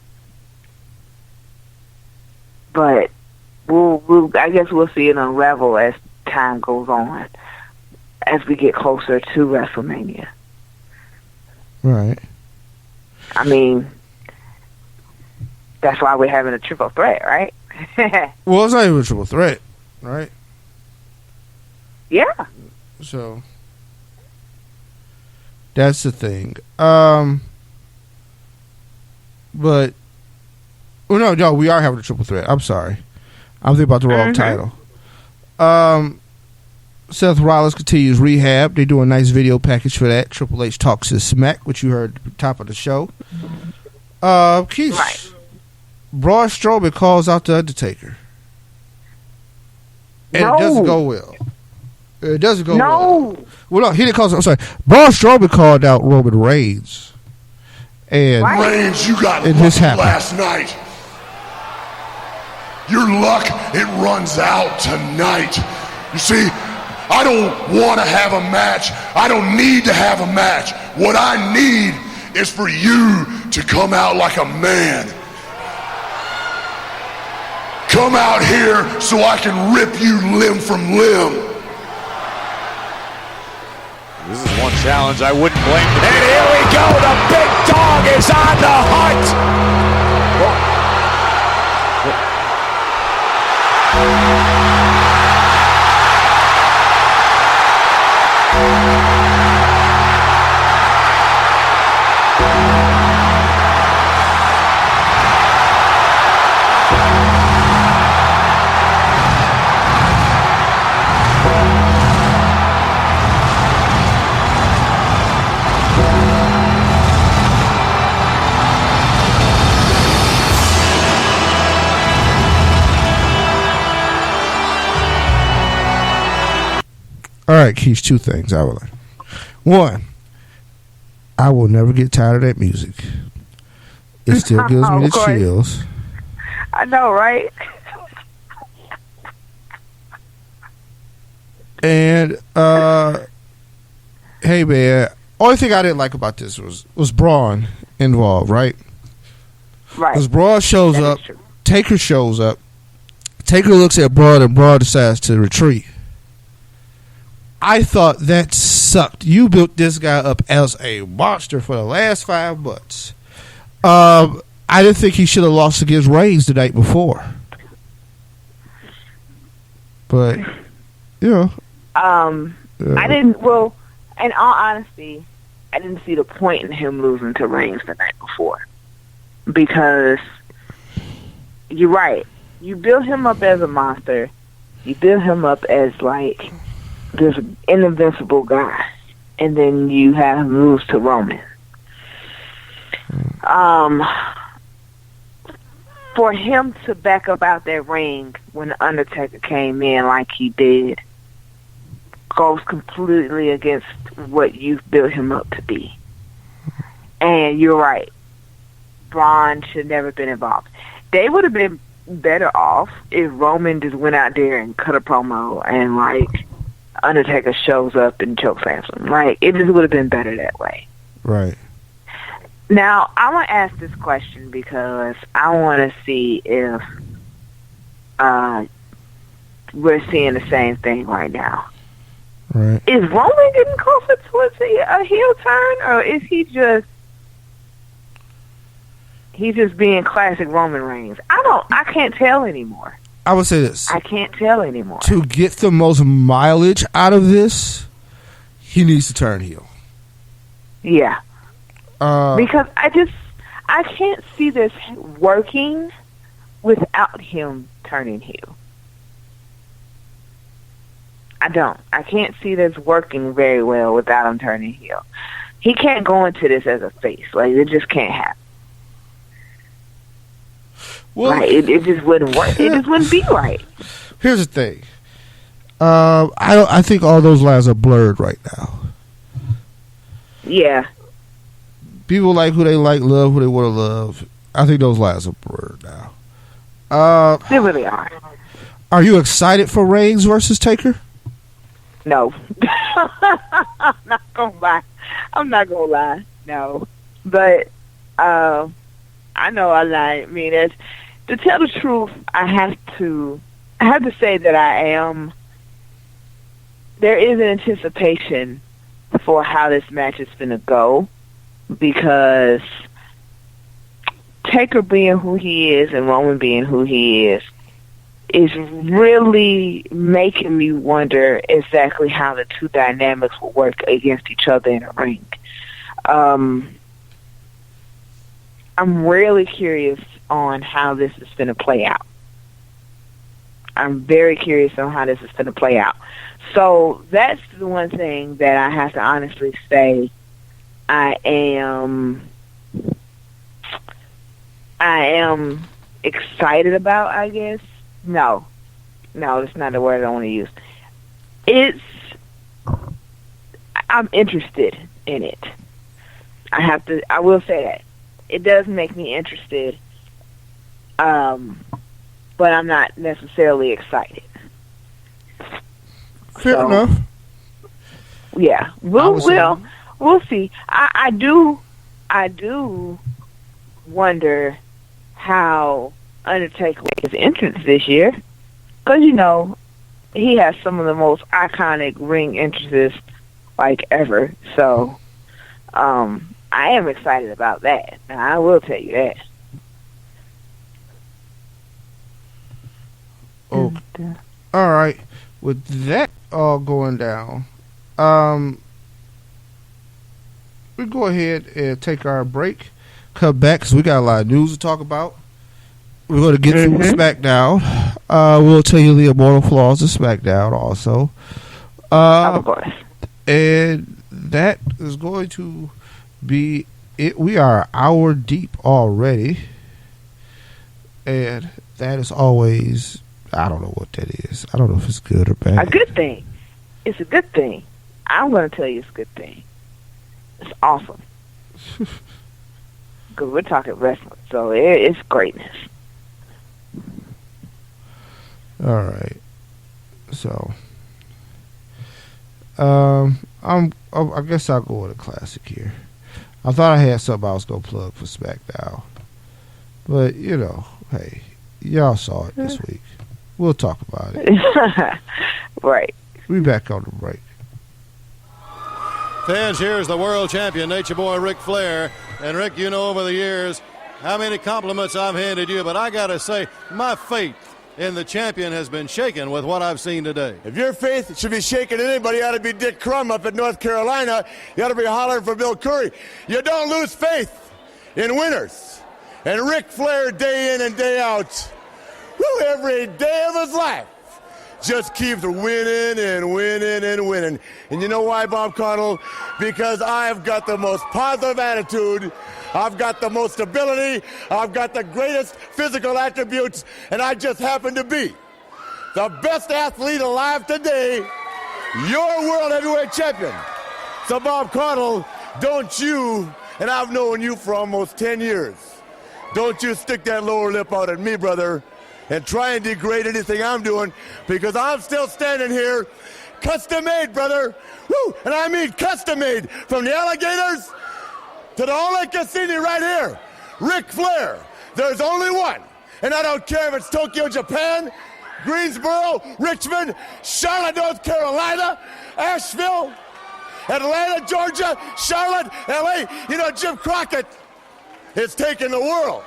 A: But I guess we'll see it unravel as time goes on, as we get closer to WrestleMania.
F: Right.
A: I mean, that's why we're having a triple threat, right?
F: Well, it's not even a triple threat, right?
A: Yeah.
F: So that's the thing. But no, we are having a triple threat. I'm sorry, I'm thinking about the wrong title. Seth Rollins continues rehab. They do a nice video package for that. Triple H talks his smack, which you heard at the top of the show. Keith,
A: right.
F: Braun Strowman calls out the Undertaker, and it doesn't go well. It doesn't go well. Well, no, he didn't call. I'm sorry. Braun Strowman called out Roman Reigns, and
C: Reigns, you got
F: and
C: lucky last night. Your luck, it runs out tonight. You see, I don't want to have a match. I don't need to have a match. What I need is for you to come out like a man. Come out here so I can rip you limb from limb.
B: This is one challenge I wouldn't blame. And here we go. The big dog is on the hunt.
F: All right, Keith, two things I would like. One, I will never get tired of that music. It still gives me the chills.
A: I know, right?
F: And, hey, man, only thing I didn't like about this was Braun involved, right?
A: Right.
F: Because Braun shows up, Taker shows up, Taker looks at Braun, and Braun decides to retreat. I thought that sucked. You built this guy up as a monster for the last 5 months. I didn't think he should have lost against Reigns the night before. But,
A: I didn't, well, in all honesty, I didn't see the point in him losing to Reigns the night before. Because, you're right. You build him up as a monster. You build him up as, like, this invincible guy, and then you have him lose to Roman. For him to back up out that ring when the Undertaker came in like he did goes completely against what you've built him up to be. And you're right. Braun should never been involved. They would have been better off if Roman just went out there and cut a promo and, like, Undertaker shows up and chokeslamps him. Like, it just would have been better that way.
F: Right.
A: Now, I want to ask this question because I want to see if we're seeing the same thing right now.
F: Right.
A: Is Roman getting closer towards a heel turn, or is he just being classic Roman Reigns? I can't tell anymore.
F: I would say this.
A: I can't tell anymore.
F: To get the most mileage out of this, he needs to turn heel.
A: Yeah. Because I can't see this working without him turning heel. I don't. I can't see this working very well without him turning heel. He can't go into this as a face. Like, it just can't happen.
F: Well,
A: like it just wouldn't work. It just wouldn't be right.
F: Here's the thing. I think all those lines are blurred right now.
A: Yeah.
F: People like who they like, love who they want to love. I think those lines are blurred now.
A: They really are.
F: Are you excited for Reigns versus Taker?
A: No. I'm not gonna lie. No. But I know I lie. I mean, to tell the truth, I have to say that I am. There is an anticipation for how this match is going to go, because Taker being who he is and Roman being who he is really making me wonder exactly how the two dynamics will work against each other in a ring. I'm really curious on how this is going to play out. I'm very curious on how this is going to play out. So that's the one thing that I have to honestly say I am excited about, I guess. No, that's not the word I want to use. I'm interested in it. I will say that. It does make me interested, but I'm not necessarily excited.
F: Fair enough.
A: Yeah, we'll see. I do wonder how Undertaker makes his entrance this year, because he has some of the most iconic ring entrances like ever. So I am excited about that. I will tell you that.
F: Okay. All right. With that all going down, we go ahead and take our break. Come back because we got a lot of news to talk about. We're going to get through SmackDown. We'll tell you the immortal flaws of SmackDown also.
A: Of course.
F: And that is going to be it. We are an hour deep already. And that is always, I don't know what that is. I don't know if it's good or bad.
A: A good thing. It's a good thing. I'm going to tell you it's a good thing. It's awesome. Because we're talking wrestling, so it's greatness.
F: All right. So, I guess I'll go with a classic here. I thought I had something I was going to plug for SmackDown. But, hey, y'all saw it this week. We'll talk about it.
A: Right.
F: We'll be back on the break.
G: Fans, here's the world champion, Nature Boy Ric Flair. And Rick, over the years how many compliments I've handed you, but I got to say, my faith in the champion has been shaken with what I've seen today.
H: If your faith should be shaken in anybody, you ought to be Dick Crum up in North Carolina. You ought to be hollering for Bill Curry. You don't lose faith in winners. And Ric Flair, day in and day out, every day of his life, just keeps winning and winning and winning. And you know why, Bob Connell? Because I've got the most positive attitude. I've got the most ability. I've got the greatest physical attributes. And I just happen to be the best athlete alive today, your world heavyweight champion. So, Bob Connell, don't you, and I've known you for almost 10 years, don't you stick that lower lip out at me, brother, and try and degrade anything I'm doing, because I'm still standing here, custom made, brother. Woo! And I mean custom made, from the alligators to the Ole Cassini right here. Ric Flair, there's only one. And I don't care if it's Tokyo, Japan, Greensboro, Richmond, Charlotte, North Carolina, Asheville, Atlanta, Georgia, Charlotte, LA. Jim Crockett is taking the world.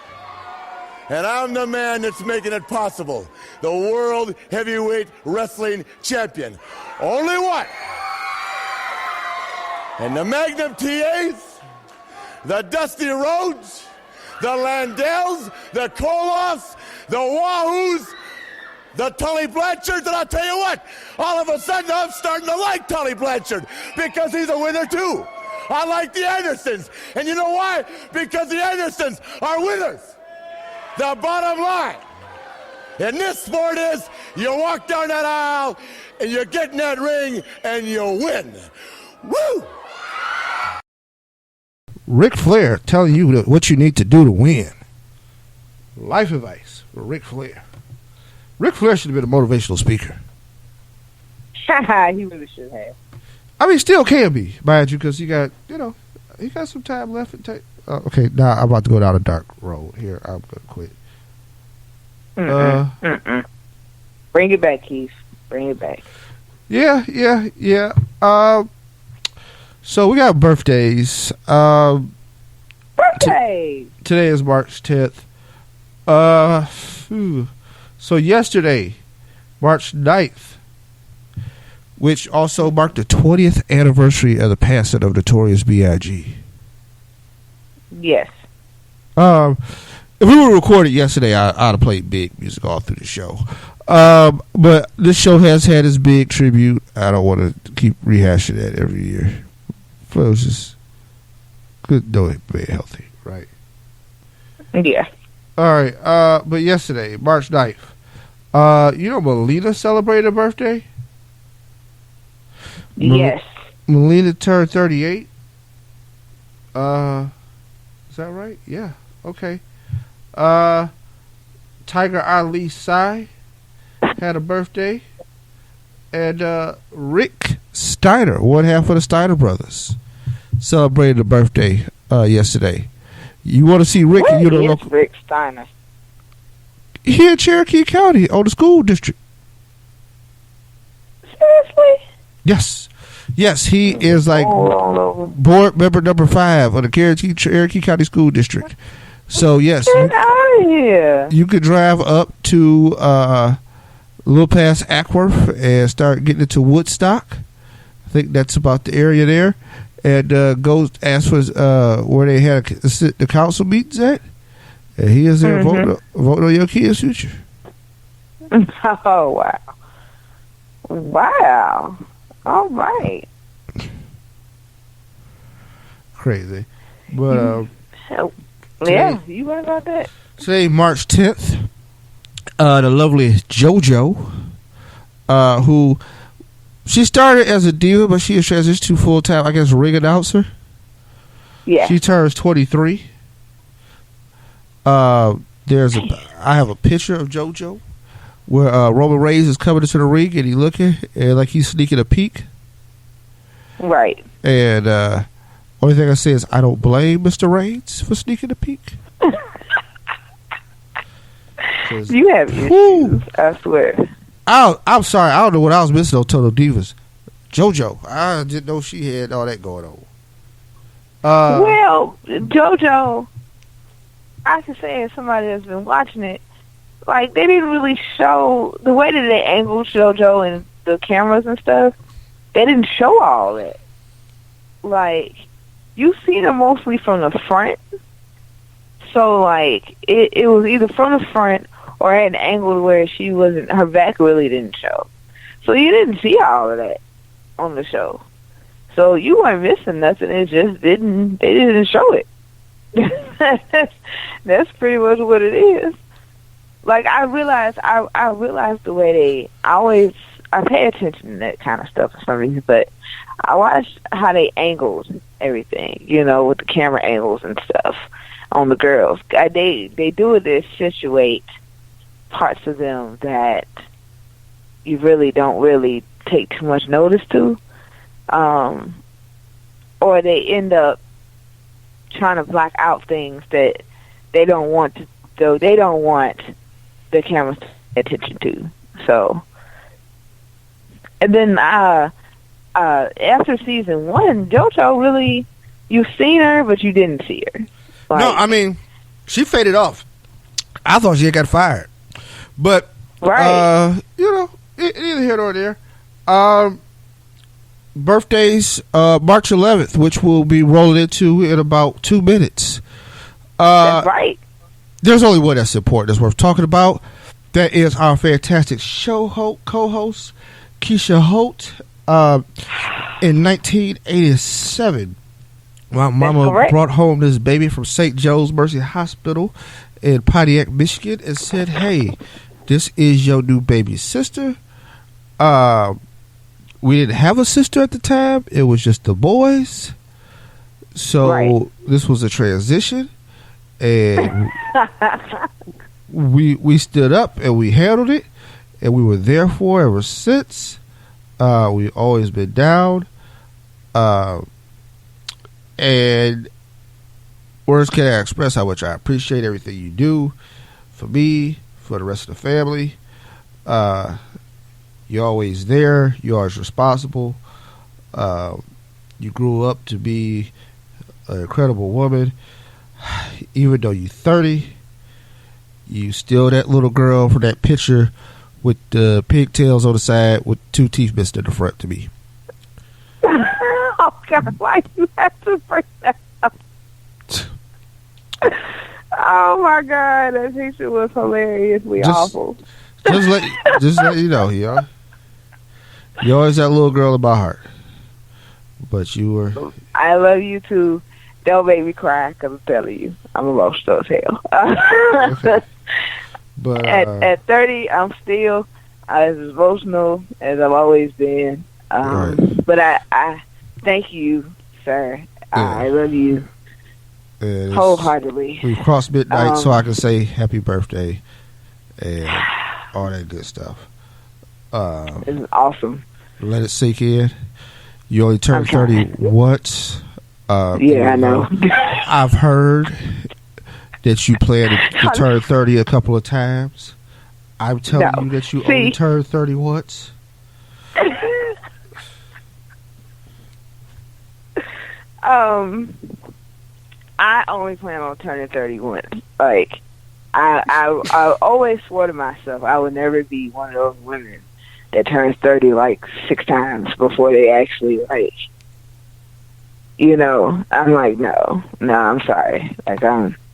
H: And I'm the man that's making it possible. The World Heavyweight Wrestling Champion. Only one. And the Magnum TAs, the Dusty Rhodes, the Landells, the Koloffs, the Wahoos, the Tully Blanchards, and I'll tell you what, all of a sudden I'm starting to like Tully Blanchard because he's a winner too. I like the Andersons. And you know why? Because the Andersons are winners. The bottom line in this sport is you walk down that aisle and you get in that ring and you win. Woo!
F: Ric Flair telling you what you need to do to win. Life advice for Ric Flair. Ric Flair should have been a motivational speaker.
A: He really should have.
F: I mean, still can be, mind you, because he got some time left. Okay, now I'm about to go down a dark road here. I'm going to quit.
A: Bring it back, Keith. Bring it back.
F: Yeah. So we got birthdays.
A: Birthdays!
F: Today is March 10th. So yesterday, March 9th, which also marked the 20th anniversary of the passing of Notorious B.I.G.
A: Yes.
F: If we would have recorded yesterday, I'd have played big music all through the show. But this show has had its big tribute. I don't want to keep rehashing that every year. But it was just good knowing being healthy, right?
A: Yeah.
F: All right. But yesterday, March 9th, Melina celebrated a birthday?
A: Yes.
F: Melina turned 38. Is that right? Yeah. Okay. Tiger Ali Sai had a birthday. And Rick Steiner, one half of the Steiner brothers, celebrated a birthday yesterday. You want to see Rick?
A: Where is Rick Steiner?
F: Here in Cherokee County, on the school district.
A: Seriously?
F: Yes, he is like board member number 5 of the Cherokee County School District. So yes,
A: Get out of here.
F: You could drive up to a little past Ackworth and start getting into Woodstock. I think that's about the area there. And go ask for where they had the council meetings at. And he is there voting on your kids' future.
A: Oh, wow. Wow. All right.
F: Crazy. But,
A: yeah, you right about that.
F: Today, March 10th, the lovely JoJo, who she started as a diva, but she has transitioned to full-time, I guess, ring announcer.
A: Yeah.
F: She turns 23. I have a picture of JoJo where Roman Reigns is coming into the ring and he's looking and like he's sneaking a peek.
A: Right.
F: And only thing I say is I don't blame Mr. Reigns for sneaking a peek.
A: You have issues, I swear.
F: I'm sorry, I don't know what I was missing on Total Divas. JoJo, I didn't know she had all that going on.
A: Well, JoJo, I can say as somebody that's been watching it, like they didn't really show the way that they angled JoJo and the cameras and stuff. They didn't show all that. Like you seen her mostly from the front, so like it was either from the front or at an angle where she wasn't. Her back really didn't show, so you didn't see all of that on the show. So you weren't missing nothing. It just didn't. They didn't show it. That's pretty much what it is. Like I realized the way I pay attention to that kind of stuff for some reason, but I watched how they angled everything, with the camera angles and stuff on the girls. They do it to accentuate parts of them that you really don't really take too much notice to, or they end up trying to black out things that they don't want the cameras to pay attention to. So, and then after season 1, JoJo really, you've seen her, but you didn't see her. Like,
F: no, I mean, she faded off. I thought she had got fired, but
A: right,
F: neither here nor there. Birthdays, March 11th, which we'll be rolling into in about 2 minutes.
A: That's right.
F: There's only one that's important, that's worth talking about. That is our fantastic show co-host, Keisha Holt. In 1987, my mama brought home this baby from St. Joe's Mercy Hospital, in Pontiac, Michigan, and said, "Hey, this is your new baby sister. We didn't have a sister at the time. It was just the boys. So this was a transition, and we stood up and we handled it, and we were there for ever since. We've always been down. And words can't express how much I appreciate everything you do for me, for the rest of the family. You're always there. You're always responsible. You grew up to be an incredible woman. Even though you're 30, you still that little girl from that picture with the pigtails on the side with 2 teeth missing in the front to me."
A: Oh God, why do you have to bring that up? Oh my God, that picture was hilariously awful.
F: Just let you know, you're always that little girl in my heart. But you were.
A: I love you too. Don't make me cry, because I'm telling you, I'm emotional as hell.
F: Okay. But
A: at 30, I'm still as emotional as I've always been. But I thank you, sir. I love you wholeheartedly.
F: We've crossed midnight, so I can say happy birthday and all that good stuff.
A: It's awesome.
F: Let it sink in. You only turned 30 once.
A: Yeah, I know.
F: I've heard that you plan to turn 30 a couple of times. I'm telling you that you only turned 30 once.
A: I only plan on turning 30 once. Like, I always swore to myself I would never be one of those women that turns 30 like 6 times before they actually I'm like, no, I'm sorry. Like,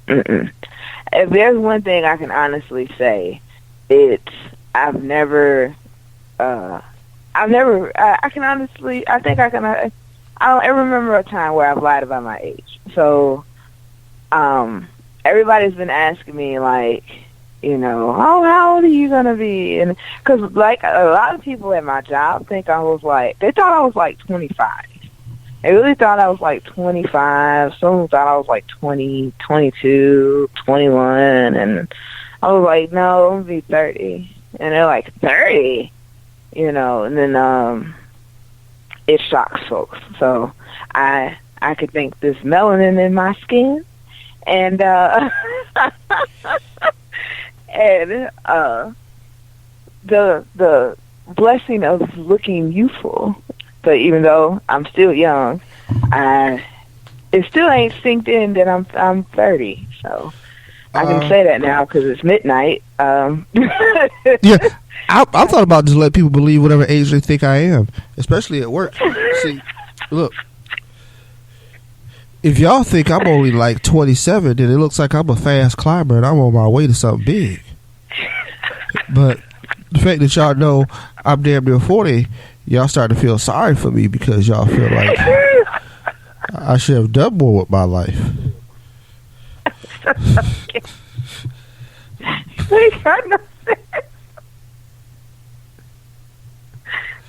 A: if there's one thing I can honestly say, it's I don't ever remember a time where I've lied about my age. So, everybody's been asking me, like, how old are you going to be? And because, like, a lot of people at my job they thought I was like 25. They really thought I was like 25. Some thought I was like 20, 22, 21. And I was like, no, I'm going to be 30. And they're like, 30? And then it shocks folks. So I could think this melanin in my skin. And and the blessing of looking youthful. But even though I'm still young, it still ain't synced in that I'm 30. So I can say that now because it's midnight.
F: Yeah, I thought about just let people believe whatever age they think I am, especially at work. See, look, if y'all think I'm only like 27, then it looks like I'm a fast climber and I'm on my way to something big. But the fact that y'all know I'm damn near 40, y'all start to feel sorry for me because y'all feel like I should have done more with my life.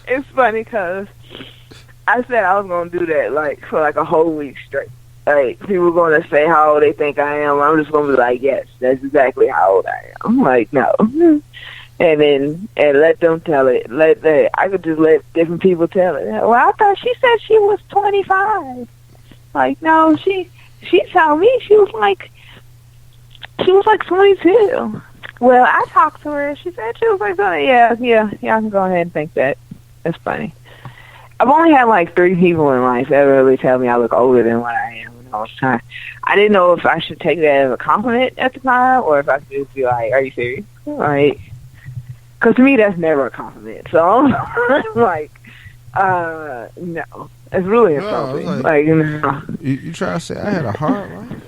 A: It's funny because I said I was going to do that like for like a whole week straight. Like, people going to say how old they think I am. I'm just going to be like, yes, that's exactly how old I am. I'm like, no. And let them tell it. I could just let different people tell it. Well, I thought she said she was 25. Like, no, she told me she was like 22. Well, I talked to her. She said she was like, oh, yeah, I can go ahead and think that. That's funny. I've only had like 3 people in life that really tell me I look older than what I am all the time. I didn't know if I should take that as a compliment at the time or if I should just be like, are you serious? Like, because to me, that's never a compliment. So I'm like, no. It's really insulting. Like, no.
F: You trying to say I had a hard life?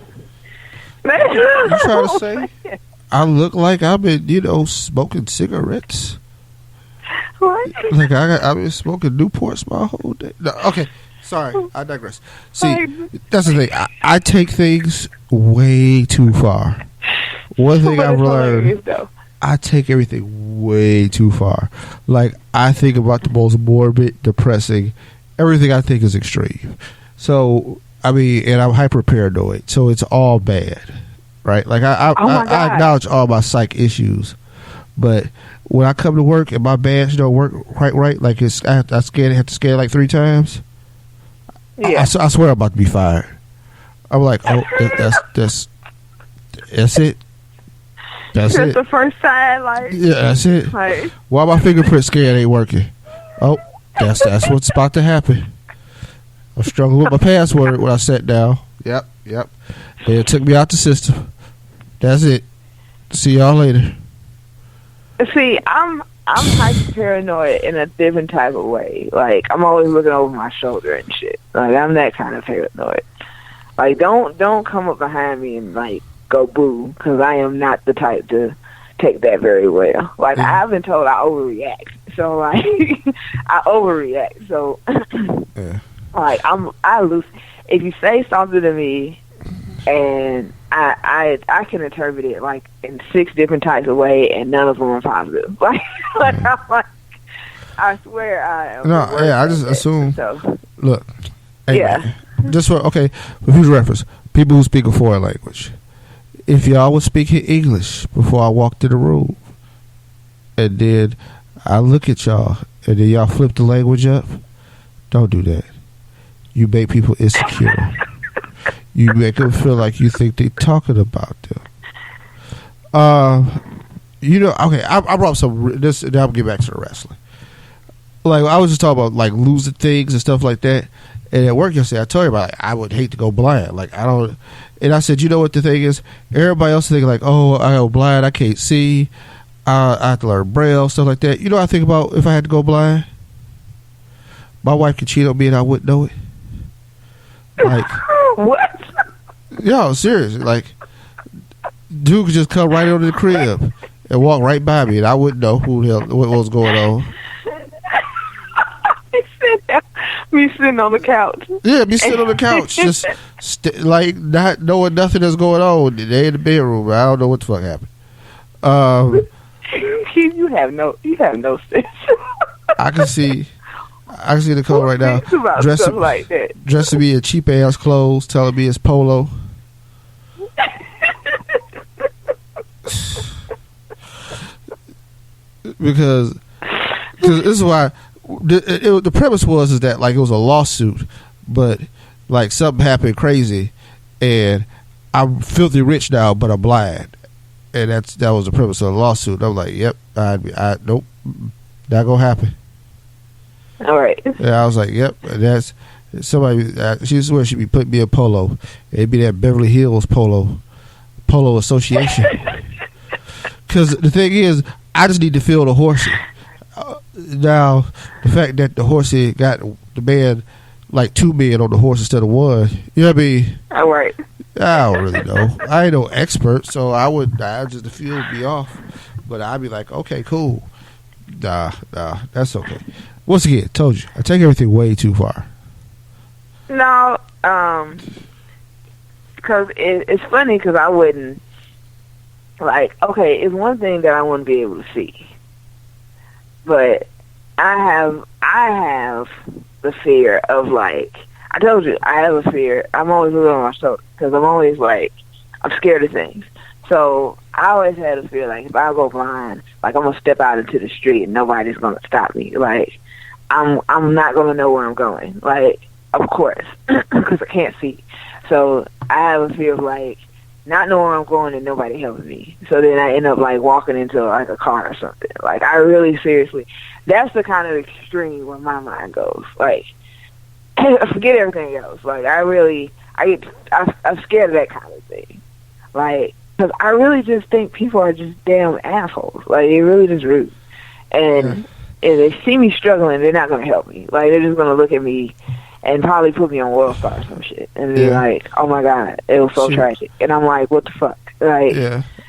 F: You trying to say I look like I've been, smoking cigarettes?
A: What?
F: Like I've been smoking Newports my whole day. No, okay, sorry, I digress. See, that's the thing. I take things way too far. One thing
A: But
F: I've
A: it's hilarious,
F: learned,
A: though.
F: I take everything way too far. Like, I think about the most morbid, depressing, everything I think is extreme. So, I mean, and I'm hyper paranoid, so it's all bad, right? Like, I acknowledge all my psych issues, but when I come to work and my badge don't work quite right, like I have to scan like 3 times.
A: Yeah.
F: I swear I'm about to be fired. I'm like, oh, that's it. That's
A: Just
F: it.
A: the first time, like,
F: Yeah, that's it.
A: like,
F: Why my fingerprint scan ain't working? Oh, that's what's about to happen. I'm struggling with my password when I sat down. Yep. And it took me out the system. That's it. See y'all later.
A: see, I'm hyper paranoid in a different type of way. Like, I'm always looking over my shoulder and shit. Like, I'm that kind of paranoid. Like, don't come up behind me and like go boo, because I am not the type to take that very well. Like, I've been told I overreact, so like I overreact. So like I lose. If you say something to me, and I can interpret it like in 6 different types of ways, and none of them are positive. Like I'm like, I swear I am.
F: No, yeah, I just assume.
A: So,
F: Look, hey,
A: yeah.
F: man, just for future reference, people who speak a foreign language. If y'all was speaking English before I walked in the room, and then I look at y'all, and then y'all flip the language up, don't do that. You make people insecure. You make them feel like you think they talking about them. Okay, I brought some this. Now I'll get back to the wrestling. Like, I was just talking about like losing things and stuff like that. And at work yesterday, I told you about, like, I would hate to go blind. Like, I don't. And I said, you know what the thing is? Everybody else thinking like, oh, I go blind, I can't see, I have to learn Braille, stuff like that. You know what I think about if I had to go blind? My wife could cheat on me and I wouldn't know it. Like,
A: What?
F: yo, seriously, like, dude could just come right over the crib and walk right by me and I wouldn't know who the hell, what was going on.
A: Me sitting on the couch.
F: Yeah, be sitting on the couch, just like not knowing nothing that's going on. They in the bedroom. I don't know what the fuck happened.
A: You have no sense.
F: I can see Nicole right now
A: About stuff like that.
F: dressed to be in cheap ass clothes, telling me it's polo. because this is why. The premise was that like it was a lawsuit, but like something happened crazy, and I'm filthy rich now, but I'm blind, and that was the premise of the lawsuit. I'm like, yep, nope, not gonna happen.
A: All right.
F: Yeah, I was like, yep, that's somebody. She swears she'd be putting me in polo. It'd be that Beverly Hills Polo Association. Because the thing is, I just need to feel the horsey. Now, the fact that the horsey got the man like 2 men on the horse instead of 1, you know what I mean?
A: All right.
F: I don't really know. I ain't no expert, so I just the feel would be off. But I'd be like, okay, cool. Nah, that's okay. Once again, told you, I take everything way too far.
A: No, because it's funny because I wouldn't, like, okay, it's one thing that I wouldn't be able to see. But I have the fear of, like, I told you, I have a fear. I'm always looking on my shoulder because I'm always, like, I'm scared of things. So I always had a fear, like, if I go blind, like, I'm going to step out into the street and nobody's going to stop me. Like, I'm not going to know where I'm going. Like, of course, because I can't see. So I have a fear of, like, not knowing where I'm going and nobody helping me. So then I end up, like, walking into, like, a car or something. Like, I really seriously, that's the kind of extreme where my mind goes. Like, forget everything else. Like, I'm scared of that kind of thing. Like, because I really just think people are just damn assholes. Like, they're really just rude. And if they see me struggling, they're not going to help me. Like, they're just going to look at me and probably put me on World Star or some shit. And be like, oh my God, it was so tragic. And I'm like, what the fuck? Like,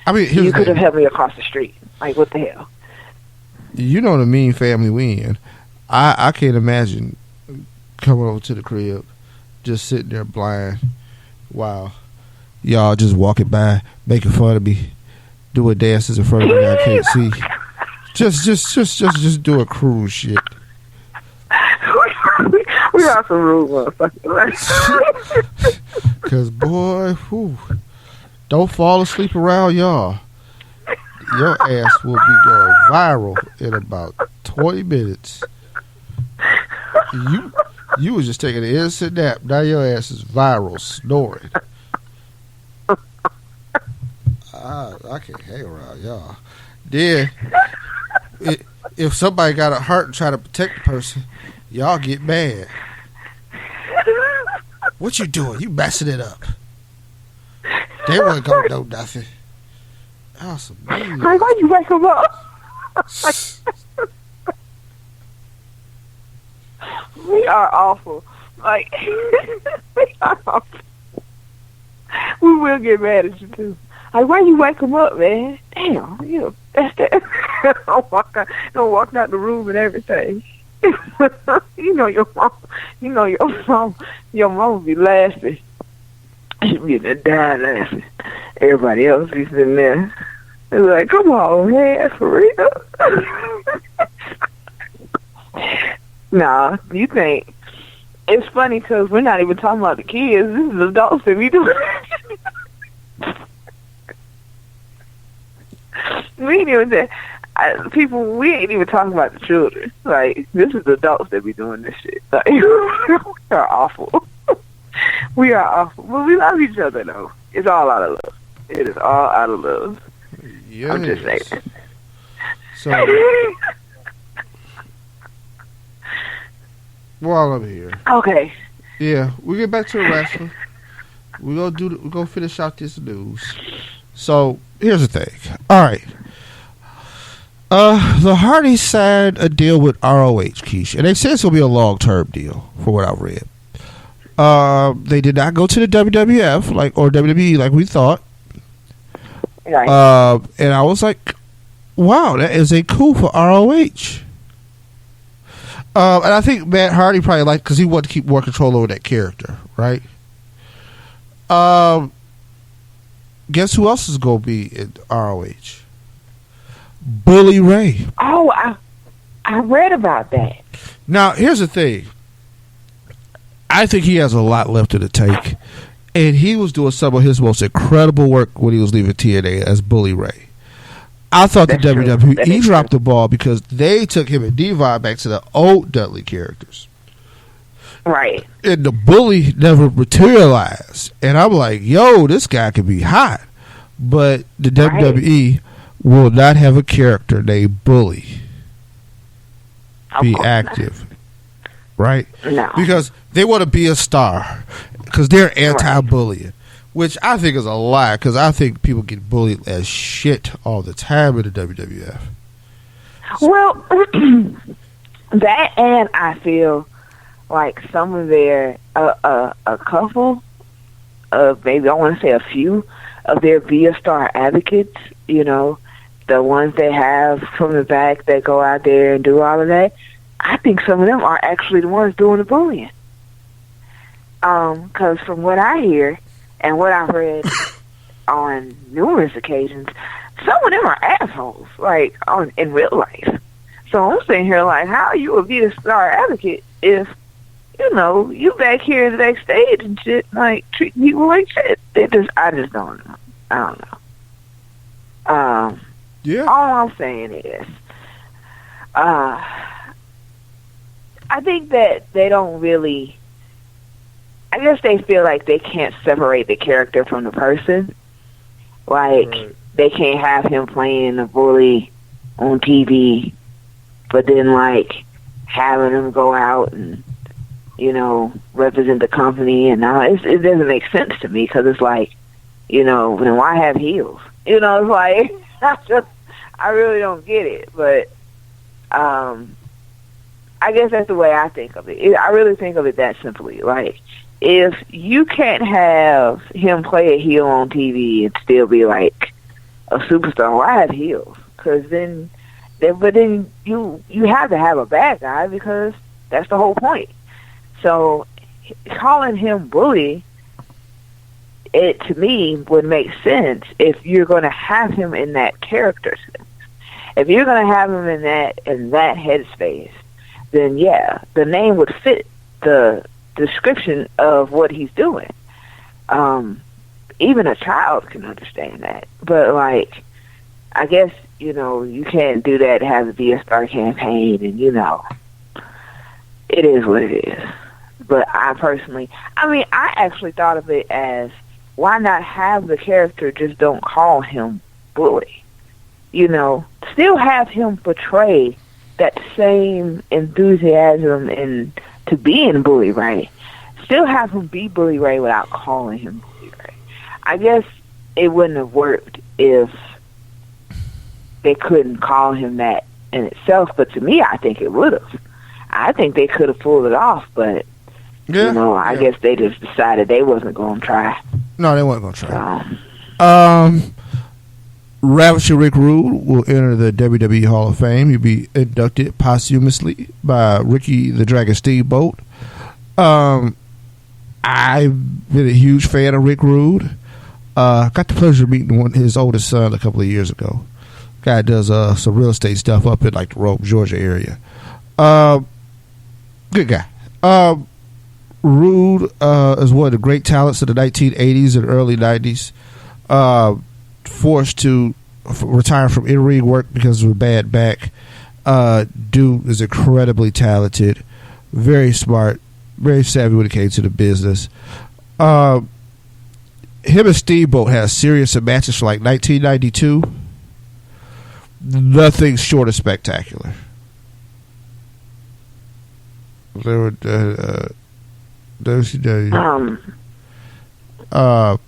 F: I mean,
A: you could have helped me across the street. Like, what the hell?
F: You know the mean family we in. I can't imagine coming over to the crib, just sitting there blind. Wow. y'all just walking by, making fun of me, doing dances in front of me that I can't see. Just do a cruise shit.
A: We are some rude motherfuckers.
F: Cause boy, whew, don't fall asleep around y'all. Your ass will be going viral in about 20 minutes. You was just taking an innocent nap. Now your ass is viral, snoring. I can't hang around y'all. Then, if somebody got a heart and try to protect the person, y'all get mad. What you doing? You messing it up. They wasn't gonna know nothing. Awesome.
A: Like, why you wake them up? We are awful. Like, we are awful. We will get mad at you too. Like, why you wake them up, man? Damn, you. That's that. Don't walk out the room and everything. You know your mom. Your mom will be laughing. She be dying laughing. Everybody else be sitting there. They're like, "Come on, man, for real." Nah, you think it's funny because we're not even talking about the kids. This is adults that we do. We ain't even we ain't even talking about the children. Like, this is adults that be doing this shit. Like, we are awful. We are awful. But we love each other, though. It's all out of love. It is all out of love. Yes. I'm just saying.
F: So, while I'm here.
A: Okay.
F: Yeah, we get back to the wrestling. We're gonna finish out this news. So, here's the thing. All right. The Hardys signed a deal with ROH, Keisha, and they said it's gonna be a long-term deal, from what I've read. They did not go to the WWF or WWE like we thought.
A: Right.
F: And I was like, wow, that is a coup for ROH. And I think Matt Hardy probably liked, because he wanted to keep more control over that character, right? Guess who else is going to be in ROH? Bully Ray.
A: Oh, I read about that.
F: Now, here's the thing. I think he has a lot left in the tank. And he was doing some of his most incredible work when he was leaving TNA as Bully Ray. I thought the WWE dropped the ball because they took him and Devon back to the old Dudley characters.
A: Right.
F: And the Bully never materialized. And I'm like, yo, this guy could be hot. But the WWE will not have a character named Bully be active. Right?
A: No.
F: Because they want to be a star. Because they're anti-bullying. Which I think is a lie. Because I think people get bullied as shit all the time in the WWF.
A: Well, that, and I feel like some of their, a couple of, maybe I want to say a few of their Be a Star advocates, you know, the ones they have from the back that go out there and do all of that, I think some of them are actually the ones doing the bullying. Because from what I hear and what I've read on numerous occasions, some of them are assholes, like, in real life. So I'm sitting here like, how are you a Be a Star advocate if, you know, you back here in the backstage and shit, like, treating people like shit? I just don't know. I don't know.
F: Yeah.
A: All I'm saying is, I think that they don't really, I guess they feel like they can't separate the character from the person. Like, they can't have him playing the bully on TV, but then, like, having him go out and, you know, represent the company and all. It doesn't make sense to me, because it's like, you know, then why have heels? You know, it's like, I really don't get it. But I guess that's the way I think of it. I really think of it that simply. Like, if you can't have him play a heel on TV and still be like a superstar, why have heels? Because then you have to have a bad guy, because that's the whole point. So calling him bully it to me would make sense if you're going to have him in that character sense. If you're going to have him in that headspace, then yeah, the name would fit the description of what he's doing. Even a child can understand that. But like, I guess, you can't do that, have it be a star campaign, and it is what it is. But I actually thought of it as, why not have the character just don't call him Bully? Still have him portray that same enthusiasm and to being Bully Ray. Still have him be Bully Ray without calling him Bully Ray. I guess it wouldn't have worked if they couldn't call him that in itself, but to me, I think it would have. I think they could have pulled it off, but I guess they just decided they wasn't going to try.
F: No, they weren't going to try. Ravager Rick Rude will enter the WWE Hall of Fame. He'll be inducted posthumously by Ricky the Dragon Steamboat. I've been a huge fan of Rick Rude. Got the pleasure of meeting his oldest son a couple of years ago. Guy does some real estate stuff up in like the Rome, Georgia area. Good guy. Rude is one of the great talents of the 1980s and early 90s. Forced to retire from in-ring work because of a bad back. Dude is incredibly talented, very smart, very savvy when it came to the business. Him and Steamboat had a series of matches for like 1992. Nothing short of spectacular. They were WCW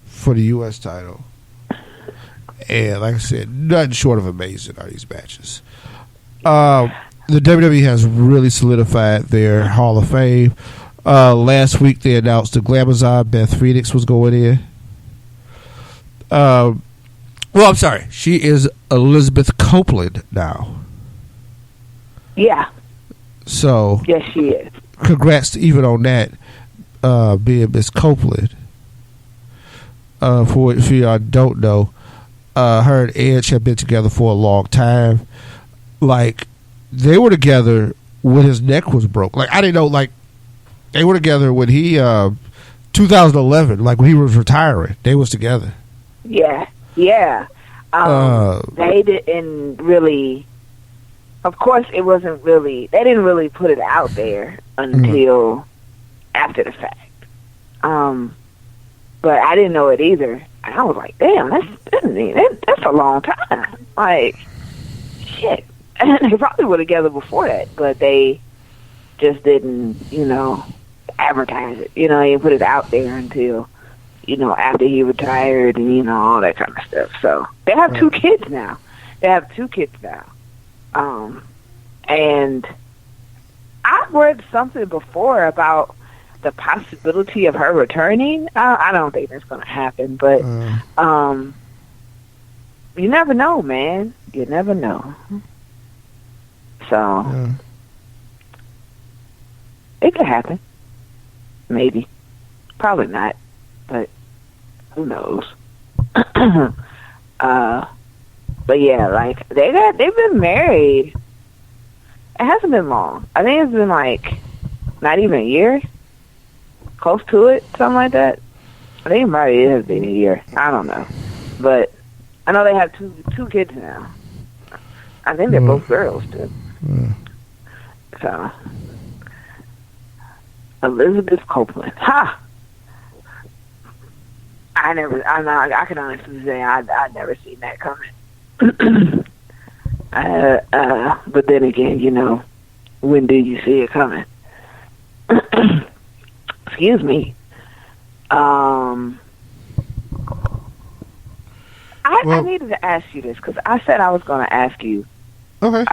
F: for the U.S. title. And like I said, nothing short of amazing are these matches. The WWE has really solidified their Hall of Fame. Last week they announced the Glamazon Beth Phoenix was going in. Well, I'm sorry. She is Elizabeth Copeland now.
A: Yeah.
F: So
A: yes, she is.
F: Congrats even on that, being Miss Copeland. For if you don't know, her and Edge have been together for a long time. Like, they were together when his neck was broke. Like, I didn't know, like, they were together when he 2011, like when he was retiring, they was together.
A: Yeah. They didn't really, of course it wasn't really, they didn't really put it out there until after the fact. But I didn't know it either. And I was like, damn, that's a long time. Like, shit. And they probably were together before that, but they just didn't, advertise it. They didn't put it out there until, after he retired and, all that kind of stuff. So they have two kids now. And I've read something before about the possibility of her returning. I don't think that's going to happen, but you never know, man. You never know. So it could happen. Maybe. Probably not, but who knows? But yeah, like they've been married. It hasn't been long. I think it's been like not even a year. Close to it, something like that. I think it probably has been a year. I don't know, but I know they have two kids now. I think they're both girls too. So Elizabeth Copeland, I can honestly say I never seen that coming. But then again, when do you see it coming? Excuse me. I needed to ask you this because I said I was going to ask you.
F: Okay.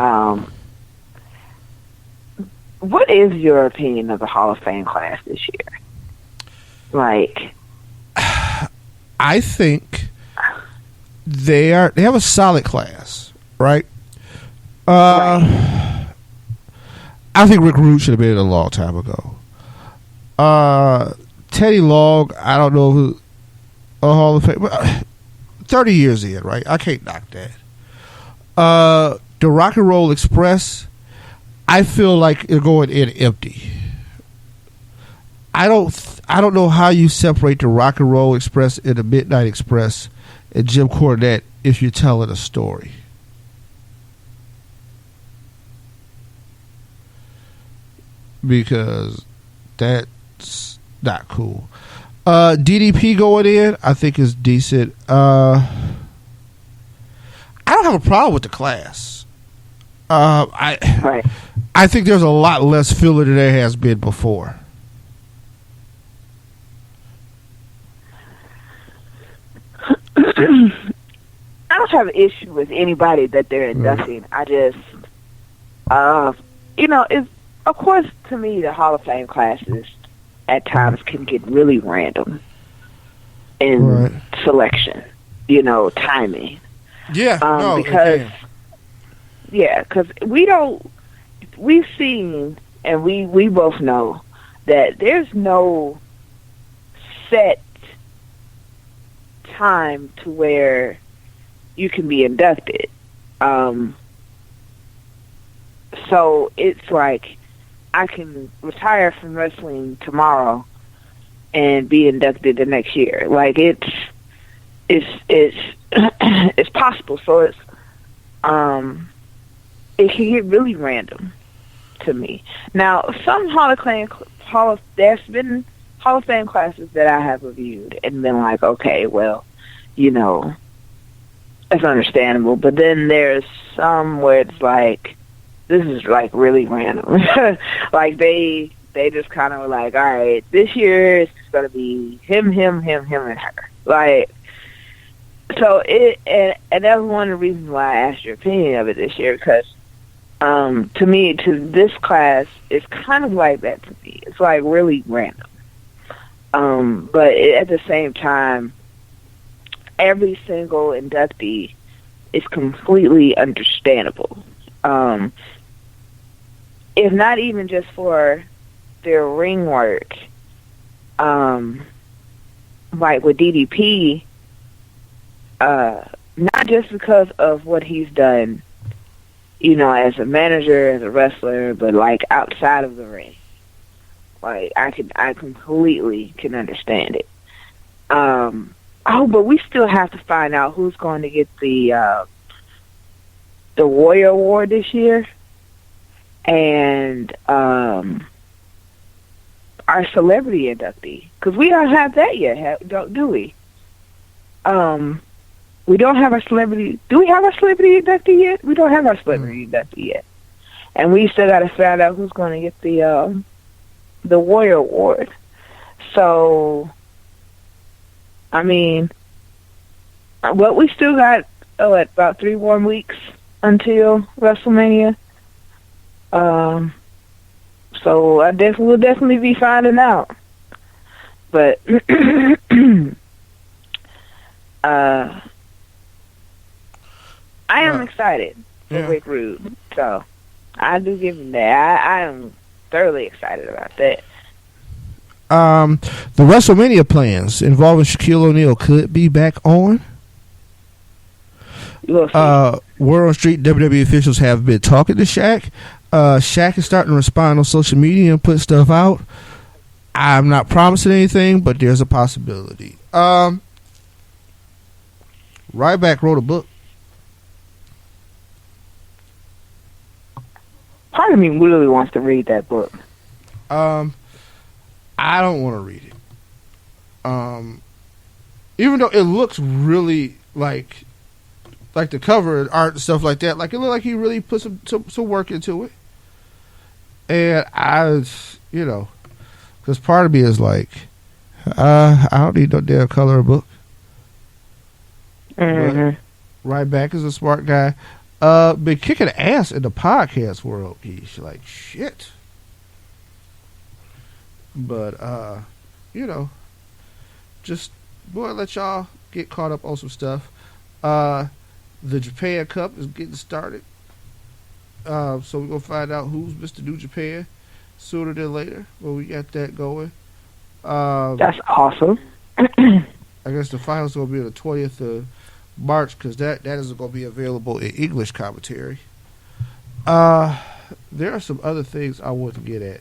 A: What is your opinion of the Hall of Fame class this year? Like,
F: I think they have a solid class, right? I think Rick Rude should have been in a long time ago. Teddy Long, I don't know who. a Hall of Fame. 30 years in, right? I can't knock that. The Rock and Roll Express, I feel like it's going in empty. I don't know how you separate the Rock and Roll Express and the Midnight Express and Jim Cornette if you're telling a story. Because that's not cool. DDP going in, I think is decent. I don't have a problem with the class. I think there's a lot less filler than there has been before.
A: I don't have an issue with anybody that they're inducting. I just, it's, of course, to me, the Hall of Fame classes at times can get really random in selection, timing.
F: Yeah,
A: because we've seen and we both know that there's no set time to where you can be inducted. So it's like I can retire from wrestling tomorrow and be inducted the next year. Like it's it's possible. So it's it can get really random to me. Now, some there's been Hall of Fame classes that I have reviewed and been like, okay, well, that's understandable. But then there's some where it's like, this is like really random. Like they just kind of were like, all right, this year it's going to be him, and her. Like, so and that's one of the reasons why I asked your opinion of it this year, because to me, to this class, it's kind of like that to me. It's like really random. But at the same time, every single inductee is completely understandable. If not even just for their ring work, like with DDP, not just because of what he's done, as a manager, as a wrestler, but like outside of the ring. Like I completely can understand it. But we still have to find out who's going to get the Warrior Award this year, and our celebrity inductee, because we don't have that yet, do we? We don't have our celebrity. Do we have our celebrity inductee yet? We don't have our celebrity inductee yet, and we still got to find out who's going to get the Warrior Award. So, I mean, we still got about 3 more weeks until WrestleMania. So we'll definitely be finding out. But I am excited for Rick Rude, so I do give him that. I am thoroughly excited about that.
F: The WrestleMania plans involving Shaquille O'Neal could be back on.
A: Word
F: on street, WWE officials have been talking to Shaq. Shaq is starting to respond on social media and put stuff out. I'm not promising anything, but there's a possibility. Ryback wrote a book.
A: Part of me really wants to read that book.
F: I don't want to read it. Even though it looks really like the cover and art and stuff like that, like it looked like he really put some work into it. And because part of me is like, I don't need no damn color book.
A: Mm-hmm.
F: Ryback is a smart guy. Been kicking ass in the podcast world. He's like shit. But just boy, let y'all get caught up on some stuff. The Japan Cup is getting started. So we're gonna find out who's Mr. New Japan sooner than later when we got that going.
A: That's awesome.
F: I guess the finals will be the 20th of March because that is going to be available in English commentary. There are some other things I want to get at.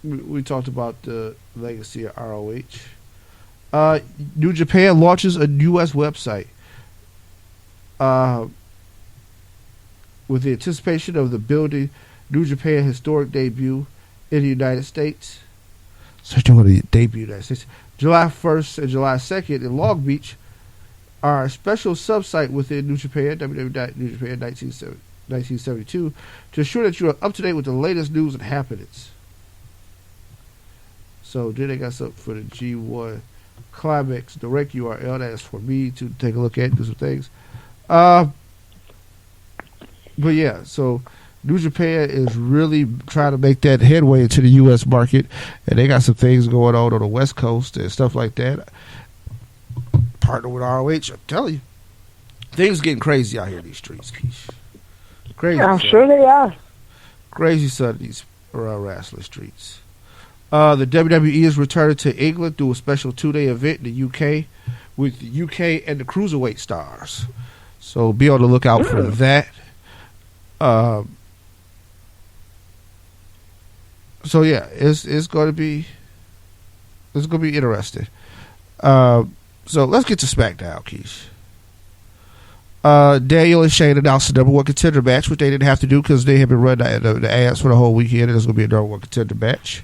F: We talked about the legacy of ROH. New Japan launches a U.S. website with the anticipation of the building New Japan historic debut in the United States. Searching for the debut in the United States. July 1st and July 2nd in Long Beach are a special sub-site within New Japan, www.newjapan 1972, to ensure that you are up to date with the latest news and happenings. So then they got something for the G1 Climax direct URL that is for me to take a look at and do some things. But yeah, so New Japan is really trying to make that headway into the U.S. market, and they got some things going on the West Coast and stuff like that. Partner with ROH, I'm telling you, things getting crazy out here in these streets, Keish. Crazy.
A: I'm sure they are.
F: Crazy son, these wrestling streets. The WWE is returning to England through a special 2-day event in the UK with the UK and the Cruiserweight stars. So be on the lookout for that. So yeah, it's going to be interesting. So let's get to SmackDown, Keish. Daniel and Shane announced the number one contender match, which they didn't have to do because they had been running the ads for the whole weekend, and it's going to be a number one contender match.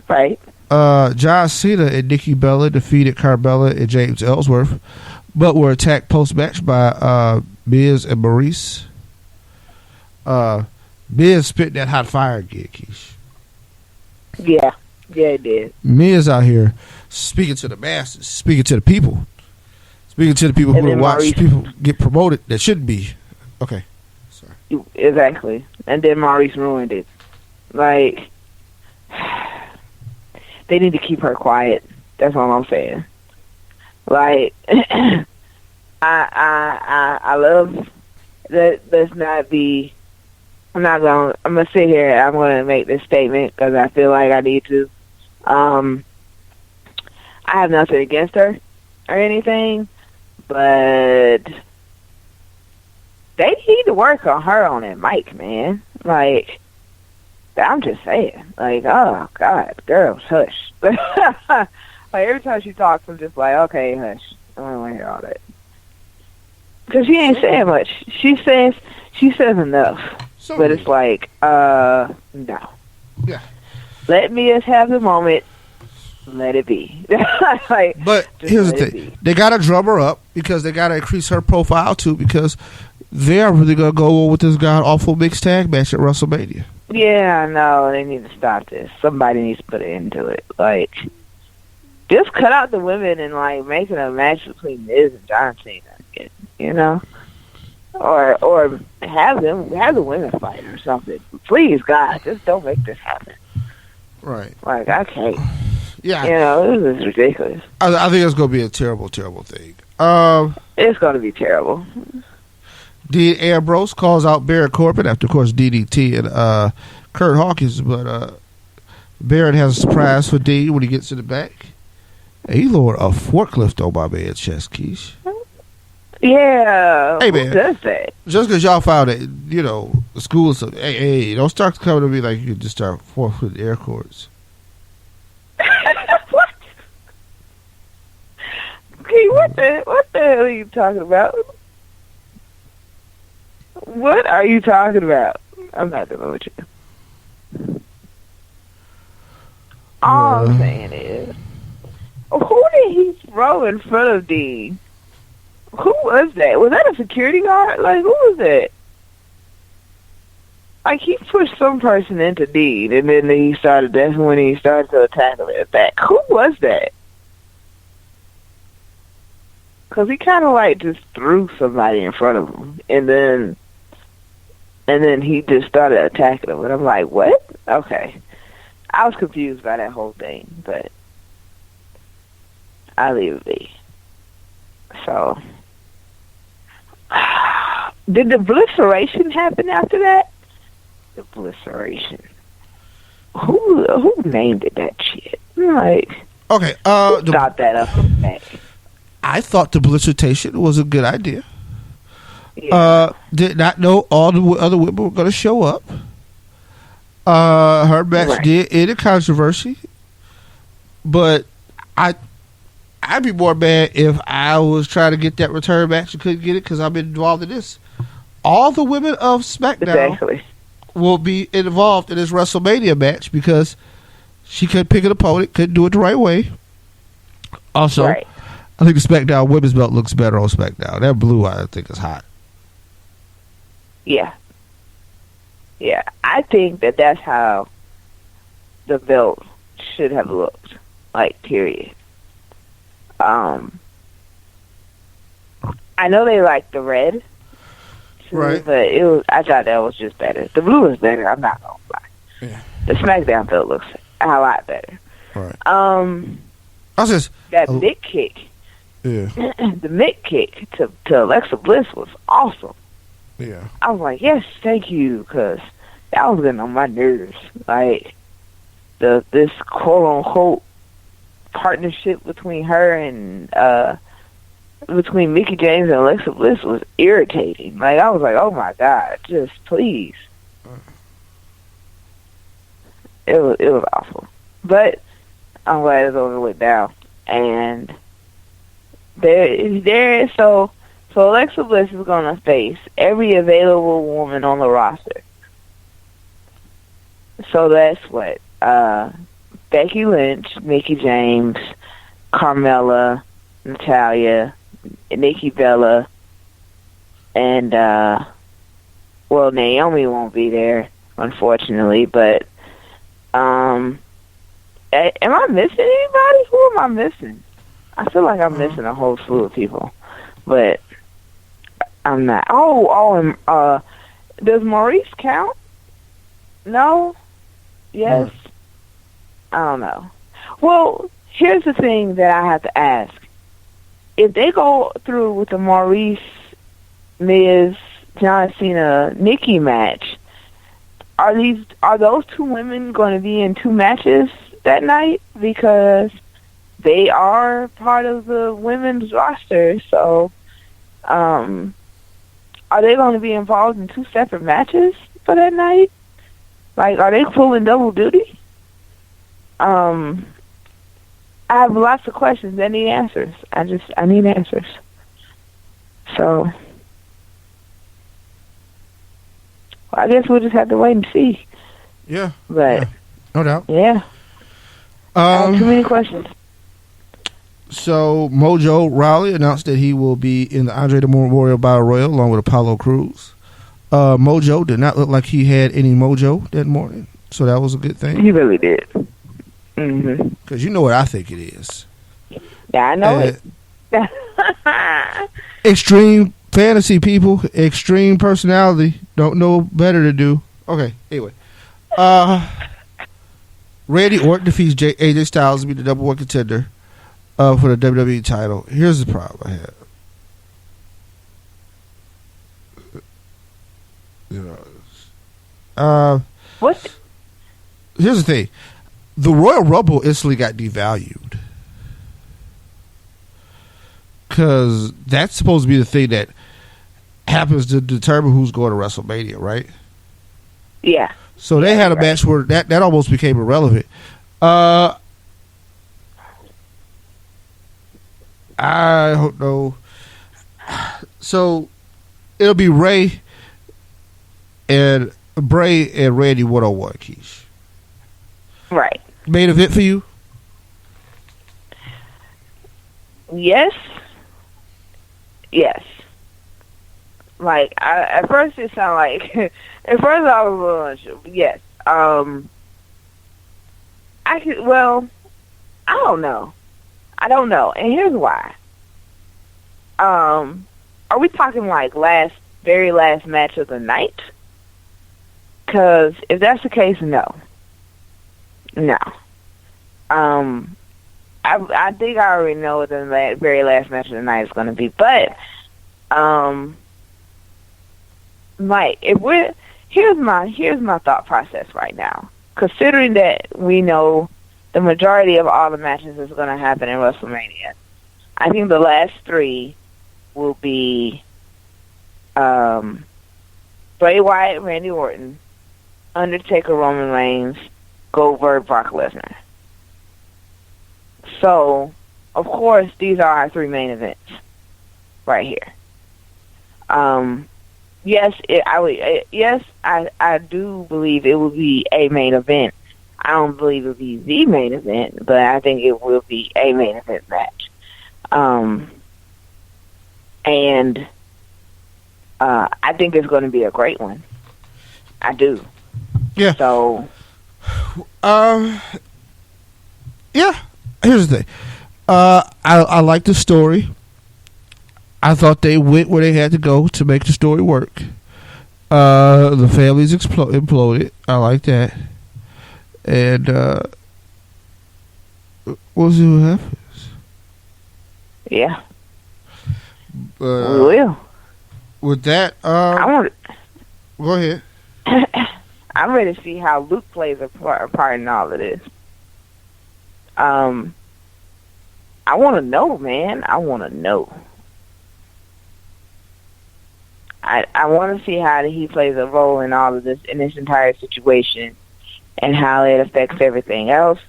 A: Right.
F: John Cena and Nikki Bella defeated Carmella and James Ellsworth, but were attacked post-match by Miz and Maurice. Miz spit that hot fire again, Keish.
A: Yeah, it did.
F: Miz out here speaking to the masses, speaking to the people who don't watch people get promoted that shouldn't be. Okay, sorry.
A: Exactly, and then Maurice ruined it. Like, they need to keep her quiet. That's all I'm saying. Like, I love that. Let's not be. I'm gonna sit here and I'm gonna make this statement because I feel like I need to. I have nothing against her or anything, but they need to work on her on that mic, man. Like, I'm just saying. Like, oh God, girls, hush. Like, every time she talks, I'm just like, okay, hush. I don't want to hear all that. Because she ain't saying much. She says enough. But it's like, no.
F: Yeah.
A: Let me just have the moment. Let it be. Like,
F: but here's the thing. They got to drum her up because they got to increase her profile, too, because they are really going to go on with this god-awful mixed tag match at WrestleMania.
A: Yeah, I know. They need to stop this. Somebody needs to put an end to it. Like, just cut out the women and, like, make it a match between Miz and John Cena again, you know? Or have the women fight or something. Please, God, just don't make this happen.
F: Right.
A: Like, I can't.
F: Yeah.
A: You know, this is ridiculous.
F: I think it's going to be a terrible, terrible thing.
A: It's going to be terrible.
F: Dean Ambrose calls out Baron Corbin after, of course, DDT and Kurt Hawkins, but Baron has a surprise for Dean when he gets in the back. And he lowered a forklift on my man's chest, Keish.
A: Yeah.
F: Hey, man.
A: Who does that?
F: Just because y'all found it, you know, the school is, hey, don't start coming to me like you can just start with air cords.
A: What? Okay, what the hell are you talking about? What are you talking about? I'm not dealing with you. All I'm saying is, who did he throw in front of Dean? Who was that? Was that a security guard? Like, who was that? Like, he pushed some person into Dean, and then that's when he started to attack him at back. Who was that? Because he kind of, like, just threw somebody in front of him, and then he just started attacking him, and I'm like, what? Okay. I was confused by that whole thing, but I'll leave it be. So, did the obliteration happen after that? The obliteration. Who named it that shit? Like,
F: Okay.
A: thought that up in the back.
F: I thought the Bliss rotation was a good idea.
A: Yeah.
F: Did not know all the other women were going to show up. Her match did end in controversy, but I'd be more mad if I was trying to get that return match and couldn't get it because I've been involved in this. All the women of SmackDown will be involved in this WrestleMania match because she couldn't pick an opponent, couldn't do it the right way. Also, I think the SmackDown women's belt looks better on SmackDown. That blue, I think, is hot.
A: Yeah. Yeah. I think that's how the belt should have looked. Like, period. I know they like the red. Too,
F: right.
A: But I thought that was just better. The blue is better, I'm not going to lie.
F: Yeah.
A: The SmackDown belt looks a lot better.
F: Right.
A: That mid kick.
F: Yeah.
A: The mid kick to Alexa Bliss was awesome.
F: Yeah.
A: I was like, yes, thank you, because that was getting on my nerves. Like, this quote-unquote partnership between her and, between Mickie James and Alexa Bliss was irritating. Like, I was like, oh my God, just please. It was awful. But I'm glad it's over with now. And so Alexa Bliss is going to face every available woman on the roster. So that's what? Becky Lynch, Mickie James, Carmella, Natalya, Nikki Bella, and, Naomi won't be there, unfortunately, but, am I missing anybody? Who am I missing? I feel like I'm missing a whole slew of people, but I'm not. Does Maurice count? No? Yes? I don't know. Well, here's the thing that I have to ask. If they go through with the Maurice, Miz, John Cena, Nikki match, are those two women going to be in two matches that night? Because they are part of the women's roster. So, are they going to be involved in two separate matches for that night? Like, are they pulling double duty? I have lots of questions that need answers. I need answers. So, I guess we'll just have to wait and see.
F: Yeah.
A: But,
F: no doubt.
A: Yeah. I have too many questions.
F: So, Mojo Rawley announced that he will be in the Andre the Memorial Battle Royal along with Apollo Crews. Mojo did not look like he had any mojo that morning, so that was a good thing.
A: He really did. Mm-hmm.
F: Because you know what I think it is.
A: Yeah, I know it.
F: Extreme fantasy people, extreme personality, don't know better to do. Okay, anyway. Randy Orton defeats AJ Styles to be the number one contender for the WWE title. Here's the problem I have.
A: What?
F: Here's the thing. The Royal Rumble instantly got devalued. Because that's supposed to be the thing that happens to determine who's going to WrestleMania, right?
A: Yeah.
F: So they had a match where that almost became irrelevant. I don't know. So it'll be Bray and Randy 101, Keish.
A: Right.
F: Main event for you?
A: Yes. Yes. Like, at first it sounded like... at first I was a little unsure. Yes. I don't know. And here's why. Are we talking like very last match of the night? Because if that's the case, no. I think I already know what the very last match of the night is going to be. But, Mike, here's my thought process right now. Considering that we know the majority of all the matches is going to happen in WrestleMania. I think the last 3 will be Bray Wyatt, Randy Orton, Undertaker, Roman Reigns, Goldberg, Brock Lesnar. So, of course, these are our 3 main events right here. I do believe it will be a main event. I don't believe it will be the main event, but I think it will be a main event match. And I think it's going to be a great one. I do.
F: Yeah.
A: So.
F: Yeah. Here's the thing. I like the story. I thought they went where they had to go to make the story work. The families imploded. I like that. And we'll see what happens.
A: Yeah. We will.
F: With that,
A: go
F: ahead.
A: I'm ready to see how Luke plays a part in all of this. I want to know, man. I want to know. I want to see how he plays a role in all of this, in this entire situation, and how it affects everything else,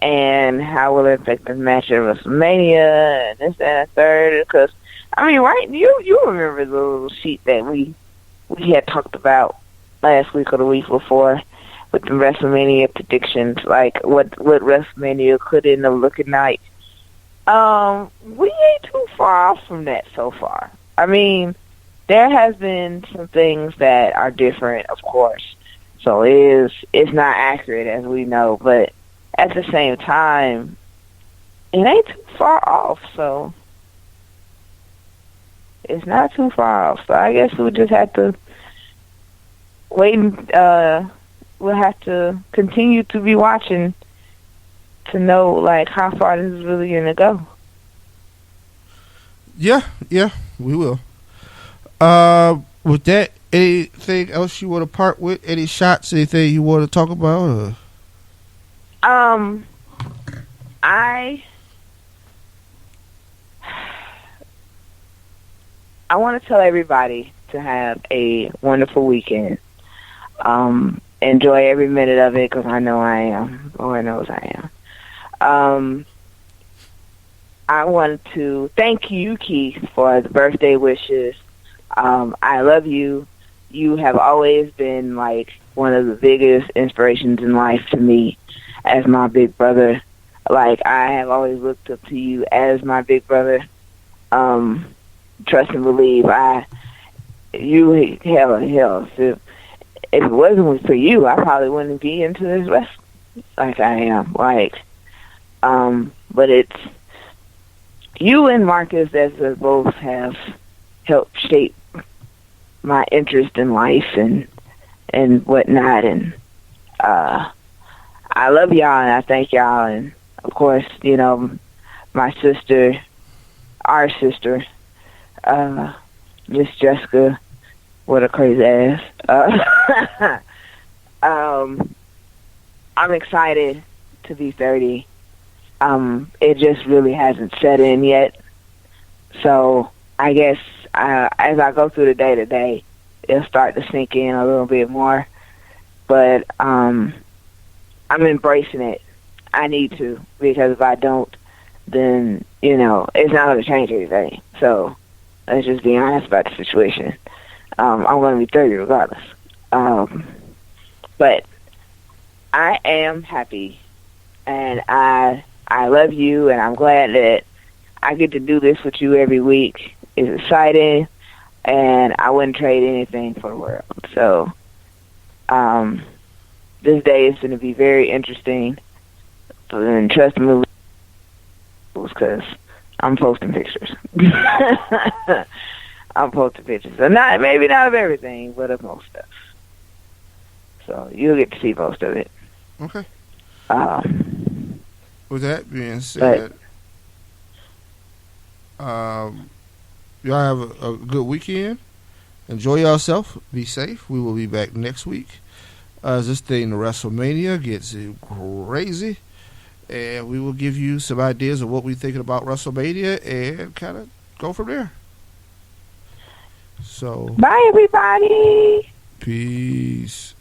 A: and how will it affect the match at WrestleMania, and this, and the third. Because, I mean, right? You remember the little sheet that we had talked about last week or the week before with the WrestleMania predictions, like what WrestleMania could end up looking like. We ain't too far off from that so far. I mean, there has been some things that are different, of course. So it's not accurate, as we know, but at the same time, it ain't too far off. So it's not too far off. So I guess we'll just have to wait. We'll have to continue to be watching to know, like, how far this is really going to go.
F: Yeah, we will. With that, anything else you want to part with? Any shots? Anything you want to talk about?
A: I want to tell everybody to have a wonderful weekend. Enjoy every minute of it, because I know I am. Lord knows I am. I want to thank you, Keith, for the birthday wishes. I love you. You have always been, like, one of the biggest inspirations in life to me as my big brother. Like, I have always looked up to you as my big brother. Trust and believe. Hell, if it wasn't for you, I probably wouldn't be into this wrestling like I am. But it's you and Marcus that both have helped shape my interest in life and whatnot. And I love y'all, and I thank y'all. And of course, my sister, our sister, Miss Jessica, what a crazy ass. I'm excited to be 30. It just really hasn't set in yet. So I guess as I go through the day to day, it'll start to sink in a little bit more. But I'm embracing it. I need to, because if I don't, then, it's not going to change anything. So let's just be honest about the situation. I'm going to be 30 regardless. But I am happy, and I love you, and I'm glad that I get to do this with you every week. It's exciting, and I wouldn't trade anything for the world. So this day is going to be very interesting, and trust me, because I'm posting pictures. I'm posting pictures. So maybe not of everything, but of most stuff. So you'll get to see most of it.
F: Okay. With that being said, y'all have a good weekend. Enjoy yourself. Be safe. We will be back next week as this thing, the WrestleMania, gets crazy. and we will give you some ideas of what we're thinking about WrestleMania and kind of go from there. So,
A: bye, everybody.
F: Peace.